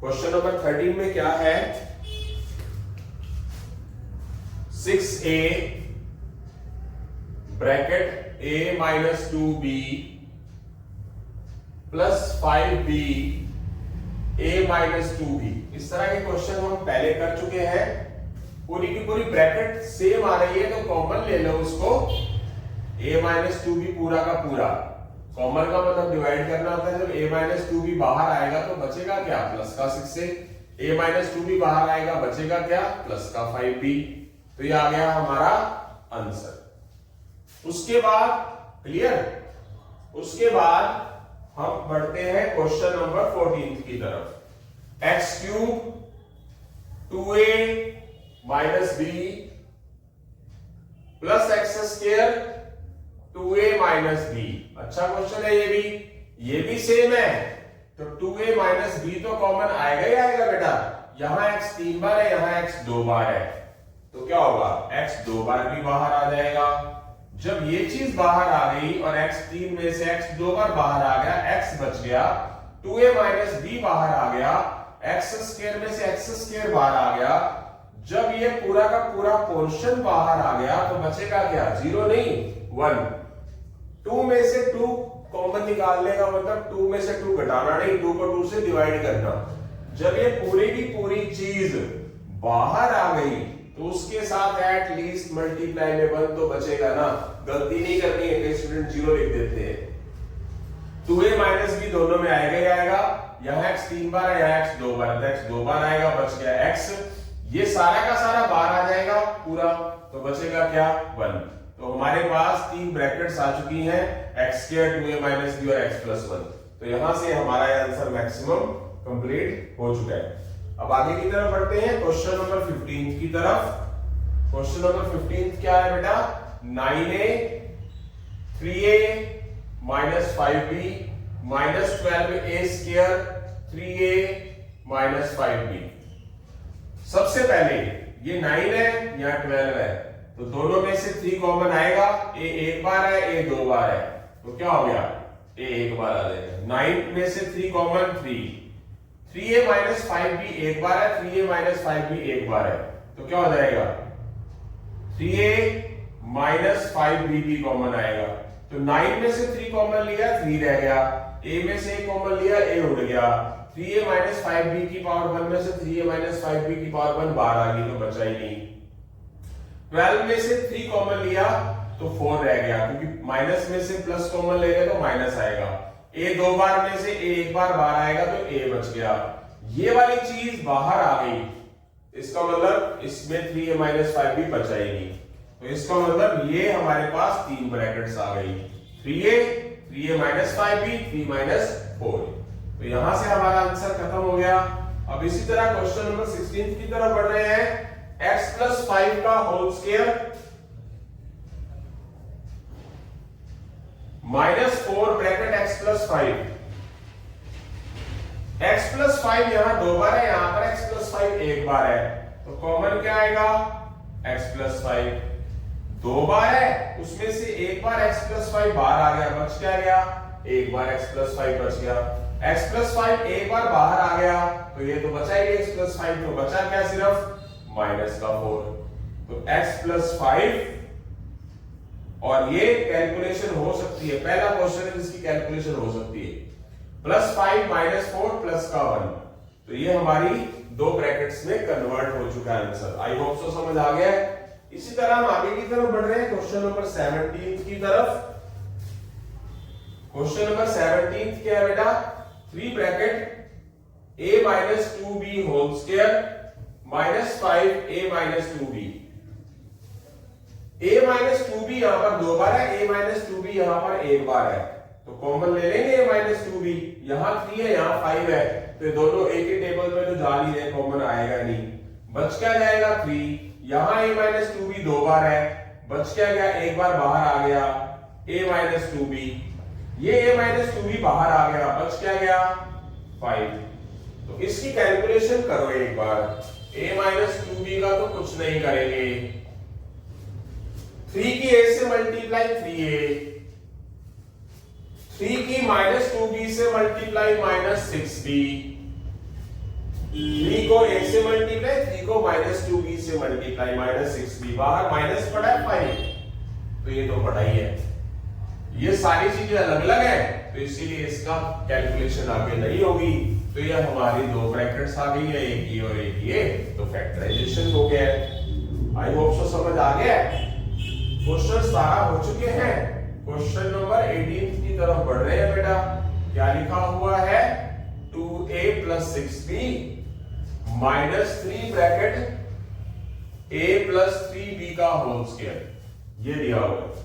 क्वेश्चन नंबर 13 में क्या है, 6a bracket a minus 2b plus 5b a minus 2b। इस तरह के क्वेश्चन हम पहले कर चुके हैं। पूरी की पूरी ब्रैकेट सेम आ रही है तो कॉमन ले लो उसको। a माइनस 2b पूरा का पूरा, कॉमन का मतलब डिवाइड करना होता है। जब a माइनस 2b बाहर आएगा तो बचेगा क्या, प्लस का 6 से a माइनस 2b बाहर आएगा, बचेगा क्या, प्लस का 5b। तो ये आ गया हमारा आंसर। उसके बाद क्लियर, उसके बाद हम बढ़ते हैं क्वेश्चन नंबर 14 की तरफ। X cube 2a minus b plus x square 2a minus b। अच्छा क्वेश्चन है ये भी सेम है। तो 2a माइनस b तो कॉमन आएगा ही आएगा बेटा। यहां x 3 बार है, यहां x 2 बार है, तो क्या होगा, x 2 बार भी बाहर आ जाएगा। जब ये चीज बाहर आ गई और x 3 में से x 2 बार बाहर आ गया, x बच गया, 2a माइनस b बाहर आ गया, x स्क्वायर में से x स्क्वायर बाहर आ गया। जब ये पूरा का पूरा पोर्शन बाहर आ गया तो बचेगा क्या, 0 नहीं 1। 2 में से 2 कॉमन निकालने का मतलब 2 में से 2 घटाना नहीं, 2 को 2 से डिवाइड करना। जब ये पूरी की पूरी चीज बाहर आ गई तो उसके साथ एट लीस्ट मल्टीप्लाई में 1 तो बचेगा ना। गलती नहीं करनी है, कई स्टूडेंट 0 लिख देते हैं। 2a माइनस b दोनों में आएगा ही आएगा। यहाँ x 3 बार है, यहाँ x 2 बार है, x 2 बार आएगा, बच गया x। ये सारा का सारा बाहर आ जाएगा पूरा, तो बचेगा क्या, 1। तो हमारे पास 3 ब्रैकेट्स आ चुकी हैं, x square 2a minus b और x प्लस 1। तो यहां से हमारा आंसर मैक्सिमम कंप्लीट हो चुका है। अब आगे की तरफ बढ़ते हैं क्वेश्चन नंबर 15 की तरफ। क्वेश्चन नंबर 15 क्या है बेटा, 9a 3a minus 5b minus 12a square 3a minus 5b। सबसे पहले ये 9 है, यहाँ 12 है, तो दोनों में से 3 कॉमन आएगा। a एक बार है, a 2 बार है, तो क्या हो गया, a एक बार आ जाएगा। 9 में से 3 कॉमन 3a माइनस 5b एक बार है, 3a माइनस 5b एक बार है, तो क्या हो जाएगा, 3a माइनस 5b भी कॉमन आएगा। तो 9 में से 3 कॉमन लिया, 3 रह गया। a में से 1 कॉमन लिया, a उड़ गया। 3a माइनस 5b की पावर 1 में से 3a माइनस 5b की पावर 1 बाहर आ गई, तो बचा ही नहीं। 12 में से 3 कॉमन लिया तो 4 रह गया, क्योंकि माइनस में से प्लस कॉमन ले गए तो माइनस आएगा। a 2 बार में से a 1 बार बाहर आएगा तो a बच गया। ये वाली चीज बाहर आ गई, इसका मतलब इसमें 3a माइनस 5b बचा ही नहीं। तो इसका मतलब ये हमारे पास 3 ब्रैकेट्स आ गई, 3a माइनस 5b 3 माइनस 4। तो यहां से हमारा आंसर खत्म हो गया। अब इसी तरह क्वेश्चन नंबर 16 की तरफ बढ़ रहे हैं। x प्लस 5 का whole square minus 4 bracket x plus 5। x plus 5 यहां 2 बार है, यहां पर x प्लस 5 एक बार है, तो कॉमन क्या आएगा, x प्लस 5 2 बार है, उसमें से एक बार x प्लस 5 बाहर आ गया, बच क्या गया, एक बार x प्लस 5 बच गया। x प्लस 5 एक बार बाहर आ गया तो ये तो बचा ही x प्लस 5, तो बचा क्या, सिर्फ माइनस का 4। तो x प्लस 5, और ये कैलकुलेशन हो सकती है, पहला क्वेश्चन है जिसकी कैलकुलेशन हो सकती है। प्लस 5 माइनस 4 प्लस का 1, तो ये हमारी 2 ब्रैकेट्स में कन्वर्ट हो चुका है आंसर। आई होप सो समझ आ गया है। इसी तरह हम आगे की तरफ बढ़ रहे हैं क्वेश्चन नंबर 17 की तरफ। क्वेश्चन नंबर 17 क्या है बेटा, 3 bracket a minus 2b whole square minus 5a minus 2b। a minus 2b यहां पर 2 बार है, a माइनस 2b यहां पर एक बार है, तो कॉमन ले लेंगे a माइनस 2b। यहां 3 है, यहां 5 है, तो दोनों एक ही टेबल में तो जा नहीं रहे, कॉमन आएगा नहीं, बच क्या जाएगा 3। यहां a माइनस 2b 2 बार है, बच क्या गया, एक बार बाहर आ गया a माइनस 2b, ये a माइनस 2b बाहर आ गया, बच क्या गया 5। तो इसकी कैलकुलेशन करो एक बार, a माइनस 2b का तो कुछ नहीं करेंगे, 3 की a से मल्टीप्लाई 3a, 3 की माइनस 2b से मल्टीप्लाई माइनस 6b, 3 को a से मल्टीप्लाई, 3 को माइनस 2b से मल्टीप्लाई माइनस 6b, बाहर माइनस पड़ा है 5, तो ये तो पड़ा ही है। ये सारी चीजें अलग अलग है तो इसीलिए इसका कैलकुलेशन आगे नहीं होगी, तो ये हमारी दो ब्रैकेट्स आ गई है, एक ये और एक ये, तो फैक्टराइजेशन हो गया है। आई होप सो समझ आ गया है। क्वेश्चन सारा हो चुके हैं, क्वेश्चन नंबर 18 की तरफ बढ़ रहे हैं बेटा। क्या लिखा हुआ है, 2a plus 6b minus 3 bracket a plus 3b का होल स्क्वायर, ये दिया हुआ है।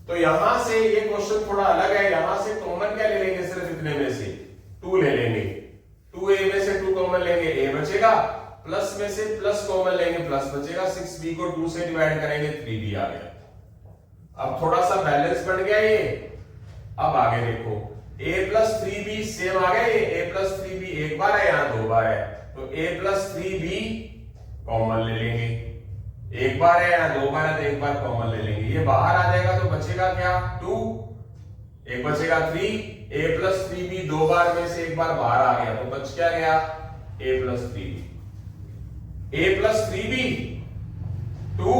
तो यहां से ये क्वेश्चन थोड़ा अलग है, यहां से कॉमन क्या ले लेंगे, सिर्फ इतने में से 2 ले लेंगे, 2a में से 2 कॉमन लेंगे, a बचेगा, प्लस में से प्लस कॉमन लेंगे, प्लस बचेगा, 6b को 2 से डिवाइड करेंगे, 3b आ गया। अब थोड़ा सा बैलेंस बढ़ गया ये। अब आगे देखो, a प्लस 3b सेम आ गया, ये a प्लस 3b एक बार है, यहां 2 बार है, तो a प्लस 3b कॉमन ले लेंगे, एक बार है या 2 बार है तो एक बार कॉमन ले लेंगे, ये बाहर आ जाएगा तो बचेगा क्या 2, एक बचेगा 3, a प्लस 3b 2 बार में से एक बार बाहर आ गया तो बच क्या गया a plus 3b, a plus 3b 2,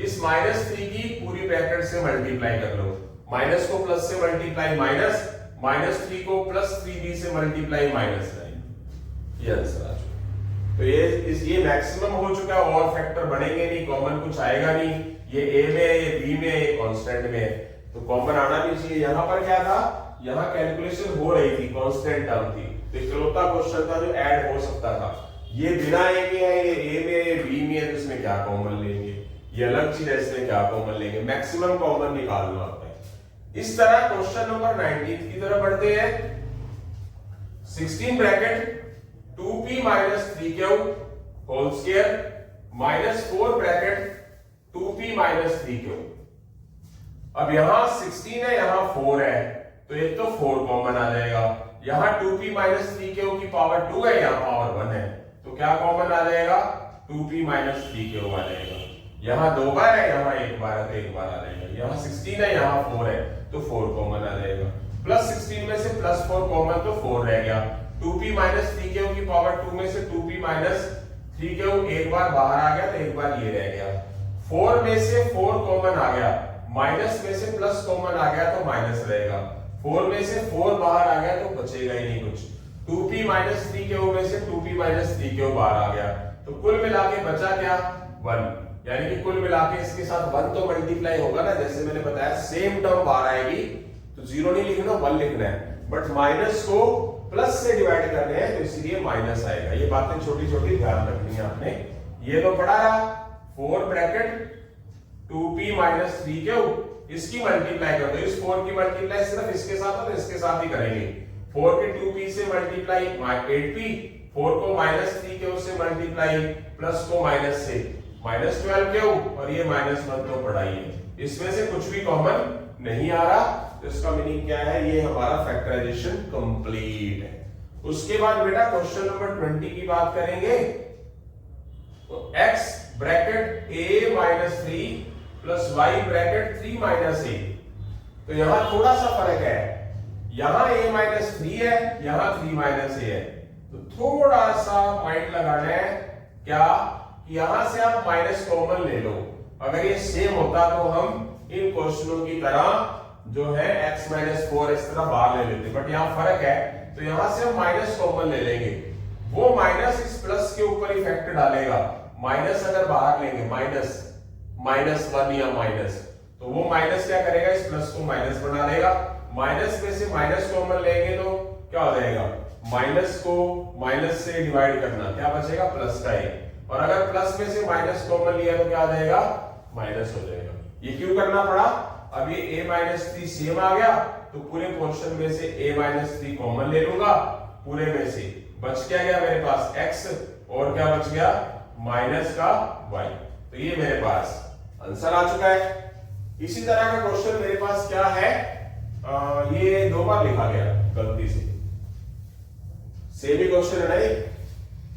इस माइनस 3 की पूरी ब्रैकेट से मल्टीप्लाई कर लो, माइनस को प्लस से मल्टीप्लाई माइनस, माइनस 3 को प्लस 3b से मल्टीप्लाई माइनस 9, ये आंसर आ चुका। तो ये मैक्सिमम हो चुका है, और फैक्टर बनेंगे नहीं, कॉमन कुछ आएगा नहीं, ये a में है, ये b में है, ये कांस्टेंट में है, तो कॉमन आना भी चाहिए। यहां पर क्या था, यहां कैलकुलेशन हो रही थी, कांस्टेंट टर्म थी, तो इकलौता क्वेश्चन था जो ऐड हो सकता था। ये बिना a के है, ये a में है, ये b में है, तो इसमें क्या कॉमन लेंगे, ये अलग चीज है, इसमें क्या कॉमन लेंगे, मैक्सिमम कॉमन निकालना होता है। इस तरह क्वेश्चन नंबर 19 की तरफ बढ़ते हैं। 16 bracket 2p minus 3q whole square minus 4 bracket 2p minus 3q। अब यहां 16 है, यहां 4 है, तो एक तो 4 कॉमन आ जाएगा, यहां 2p माइनस 3q की पावर 2 है, यहां पावर 1 है, तो क्या कॉमन आ जाएगा 2p माइनस 3q आ जाएगा। यहां 2 बार है, यहां एक बार है तो एक बार आ जाएगा, यहां 16 है, यहां 4 है, तो 4 कॉमन आ जाएगा, प्लस 16 में से प्लस 4 कॉमन, तो 4 रह गया, 2p माइनस 3q की पावर 2 में से 2p माइनस 3q एक बार बाहर आ गया तो एक बार ये रह गया, 4 में से 4 कॉमन आ गया, माइनस में से प्लस कॉमन आ गया तो माइनस रहेगा, 4 में से 4 बाहर आ गया तो बचेगा ही नहीं कुछ, 2p माइनस 3q में से 2p माइनस 3q बाहर आ गया, तो कुल मिला के बचा क्या 1, यानी कि कुल मिला के इसके साथ 1 तो मल्टीप्लाई होगा ना, जैसे मैंने बताया सेम टर्म बाहर आएगी तो 0 नहीं लिखना 1 लिखना है, बट माइनस को प्लस से डिवाइड करने हैं तो इसलिए माइनस आएगा। ये बातें छोटी छोटी ध्यान रखनी है आपने। ये तो पढ़ा रहा 4 ब्रैकेट 2p माइनस 3q, इसकी मल्टीप्लाई कर दो, इस 4 की मल्टीप्लाई सिर्फ इसके साथ और इसके साथ ही करेंगे, 4 के 2p से मल्टीप्लाई 8p, 4 को माइनस 3q से मल्टीप्लाई, प्लस को माइनस से माइनस 12q, और ये माइनस 1 तो पढ़ा ही है, इसमें से कुछ भी कॉमन नहीं आ रहा, तो इसका मीनिंग क्या है, ये हमारा फैक्टराइजेशन कंप्लीट है। उसके बाद बेटा क्वेश्चन नंबर 20 की बात करेंगे, तो x bracket a minus 3 plus y bracket 3 minus a, तो यहां थोड़ा सा फर्क है, यहां a माइनस 3 है, यहां 3 माइनस a है, तो थोड़ा सा माइंड लगाना है क्या, यहां से आप माइनस कॉमन ले लो, अगर ये सेम होता तो हम इन क्वेश्चनों की तरह जो है x माइनस 4 इस तरह बाहर ले लेते, बट यहाँ फर्क है, तो यहां से हम माइनस कॉमन ले लेंगे, वो माइनस इस प्लस के ऊपर इफेक्ट डालेगा, माइनस अगर बाहर लेंगे माइनस माइनस 1 या माइनस, तो वो माइनस क्या करेगा, इस प्लस को माइनस बना देगा, माइनस में से माइनस कॉमन लेंगे तो क्या हो जाएगा, माइनस को माइनस से डिवाइड करना, क्या बचेगा प्लस का ही, और अगर प्लस में से माइनस कॉमन लिया तो क्या आ जाएगा माइनस हो जाएगा। ये क्यों करना पड़ा, अब ये a माइनस 3 सेम आ गया, तो पूरे पोर्शन में से a माइनस 3 कॉमन ले लूंगा, पूरे में से बच क्या गया मेरे पास x, और क्या बच गया माइनस का y, तो ये मेरे पास आंसर आ चुका है। इसी तरह का क्वेश्चन मेरे पास क्या है, ये 2 बार लिखा गया गलती से, सेम ही क्वेश्चन है नहीं,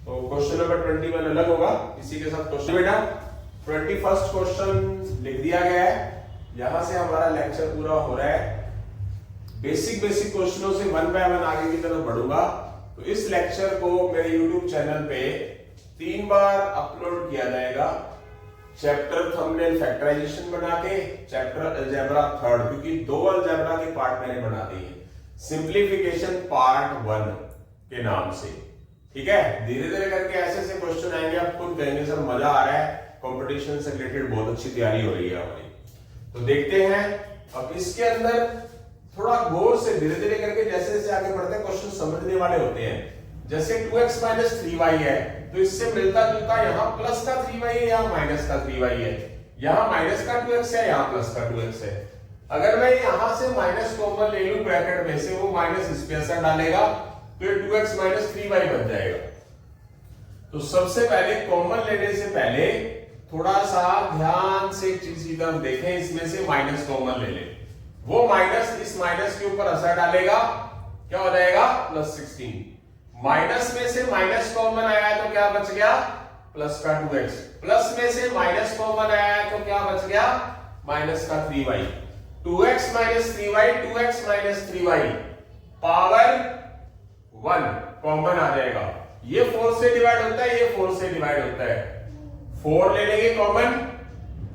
तो क्वेश्चन नंबर 21 अलग होगा। इसी के साथ क्वेश्चन बेटा 21st क्वेश्चन लिख दिया गया है। यहां से हमारा लेक्चर पूरा हो रहा है। बेसिक क्वेश्चनों से 1 बाय 1 आगे की तरफ बढ़ूंगा। तो इस लेक्चर को मेरे YouTube चैनल पे 3 बार अपलोड किया जाएगा। चैप्टर थंबनेल फैक्टराइजेशन बना के, चैप्टर अलजेब्रा थर्ड, क्योंकि 2 अलजेब्रा के पार्ट मैंने बना दिए, सिंप्लीफिकेशन पार्ट 1 के नाम से। ठीक है, धीरे धीरे करके ऐसे ऐसे क्वेश्चन आएंगे, आप खुद कहेंगे सर मजा आ रहा है, कंपटीशन से रिलेटेड बहुत अच्छी तैयारी हो रही है हमारी। तो देखते हैं अब इसके अंदर थोड़ा गौर से धीरे धीरे करके जैसे जैसे आगे बढ़ते हैं क्वेश्चन समझने वाले होते हैं। जैसे 2x - 3y है, तो इससे मिलता जुलता यहाँ प्लस का 3y है, यहाँ माइनस का 3y है, यहाँ माइनस का 2x है, यहाँ प्लस का 2x है। अगर मैं यहाँ से माइनस कॉमन ले लूं ब्रैकेट में से, वो माइनस इस पे असर डालेगा, तो ये 2x - 3y बन जाएगा। तो सबसे पहले कॉमन लेने से पहले थोड़ा सा ध्यान से एक चीज की तरफ देखें, इसमें से माइनस कॉमन ले लें, वो माइनस इस माइनस के ऊपर असर डालेगा, क्या हो जाएगा +16। माइनस में से माइनस कॉमन आया तो क्या बच गया, प्लस का 2x। प्लस में से माइनस कॉमन आया तो क्या बच गया, माइनस का 3y। 2x - 3y, 2x - 3y power 1 common आ जाएगा। ये 4 से डिवाइड होता है, ये 4 से डिवाइड होता है, 4 ले लेंगे कॉमन।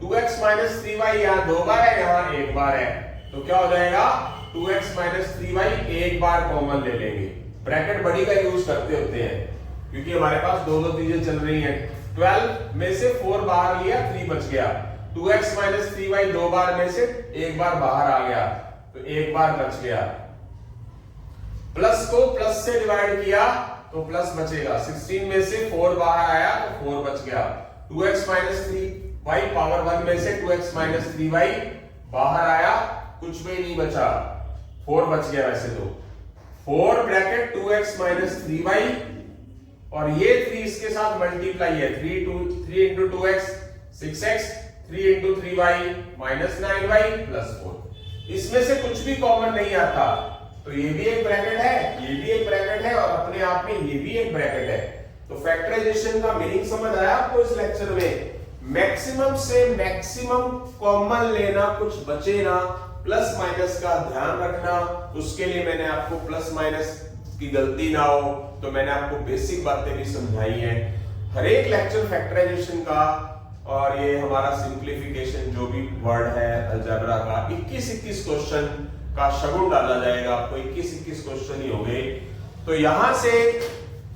2x - 3y यहाँ 2 बार है, यहाँ 1 बार है, तो क्या हो जाएगा 2x - 3y 1 बार कॉमन ले लेंगे। ब्रैकेट बड़ी का यूज करते होते हैं क्योंकि हमारे पास दो चीजें चल रही हैं। 12 में से 4 बाहर लिया, 3 बच गया। 2x - 3y 2 बार में से 1 बार बाहर आ गया, तो 1 बार बच गया। प्लस को प्लस से डिवाइड किया तो प्लस बचेगा। 16 में से 4 बाहर आया तो 4 बच गया। 2x - 3y पावर 1 में से 2x - 3y बाहर आया, कुछ भी नहीं बचा, 4 बच गया। वैसे तो 4 ब्रैकेट 2x - 3y और ये 3 इसके साथ मल्टीप्लाई है, 3 into 2x 6x, 3 into 3y -9y +4। इसमें से कुछ भी कॉमन नहीं आता, तो ये भी एक ब्रैकेट है, ये भी एक ब्रैकेट है और अपने आप में ये भी एक ब्रैकेट है। तो फैक्टराइजेशन का मीनिंग समझ आया आपको इस लेक्चर में? मैक्सिमम से मैक्सिमम कॉमन लेना, कुछ बचे ना, प्लस माइनस का ध्यान रखना। उसके लिए मैंने आपको प्लस माइनस की गलती ना हो, तो मैंने आपको बेसिक बातें भी समझाई हैं। हर एक लेक्चर फैक्टराइजेशन का और ये हमारा सिंप्लीफिकेशन जो भी वर्ड है अलजेब्रा का 21 क्वेश्चन का शगुन डाला जाएगा आपको। 21 क्वेश्चन ही होंगे। तो यहां से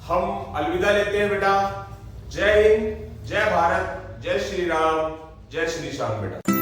हम अलविदा लेते हैं बेटा। जय हिंद, जय भारत, जय श्री राम, जय श्री श्याम बेटा।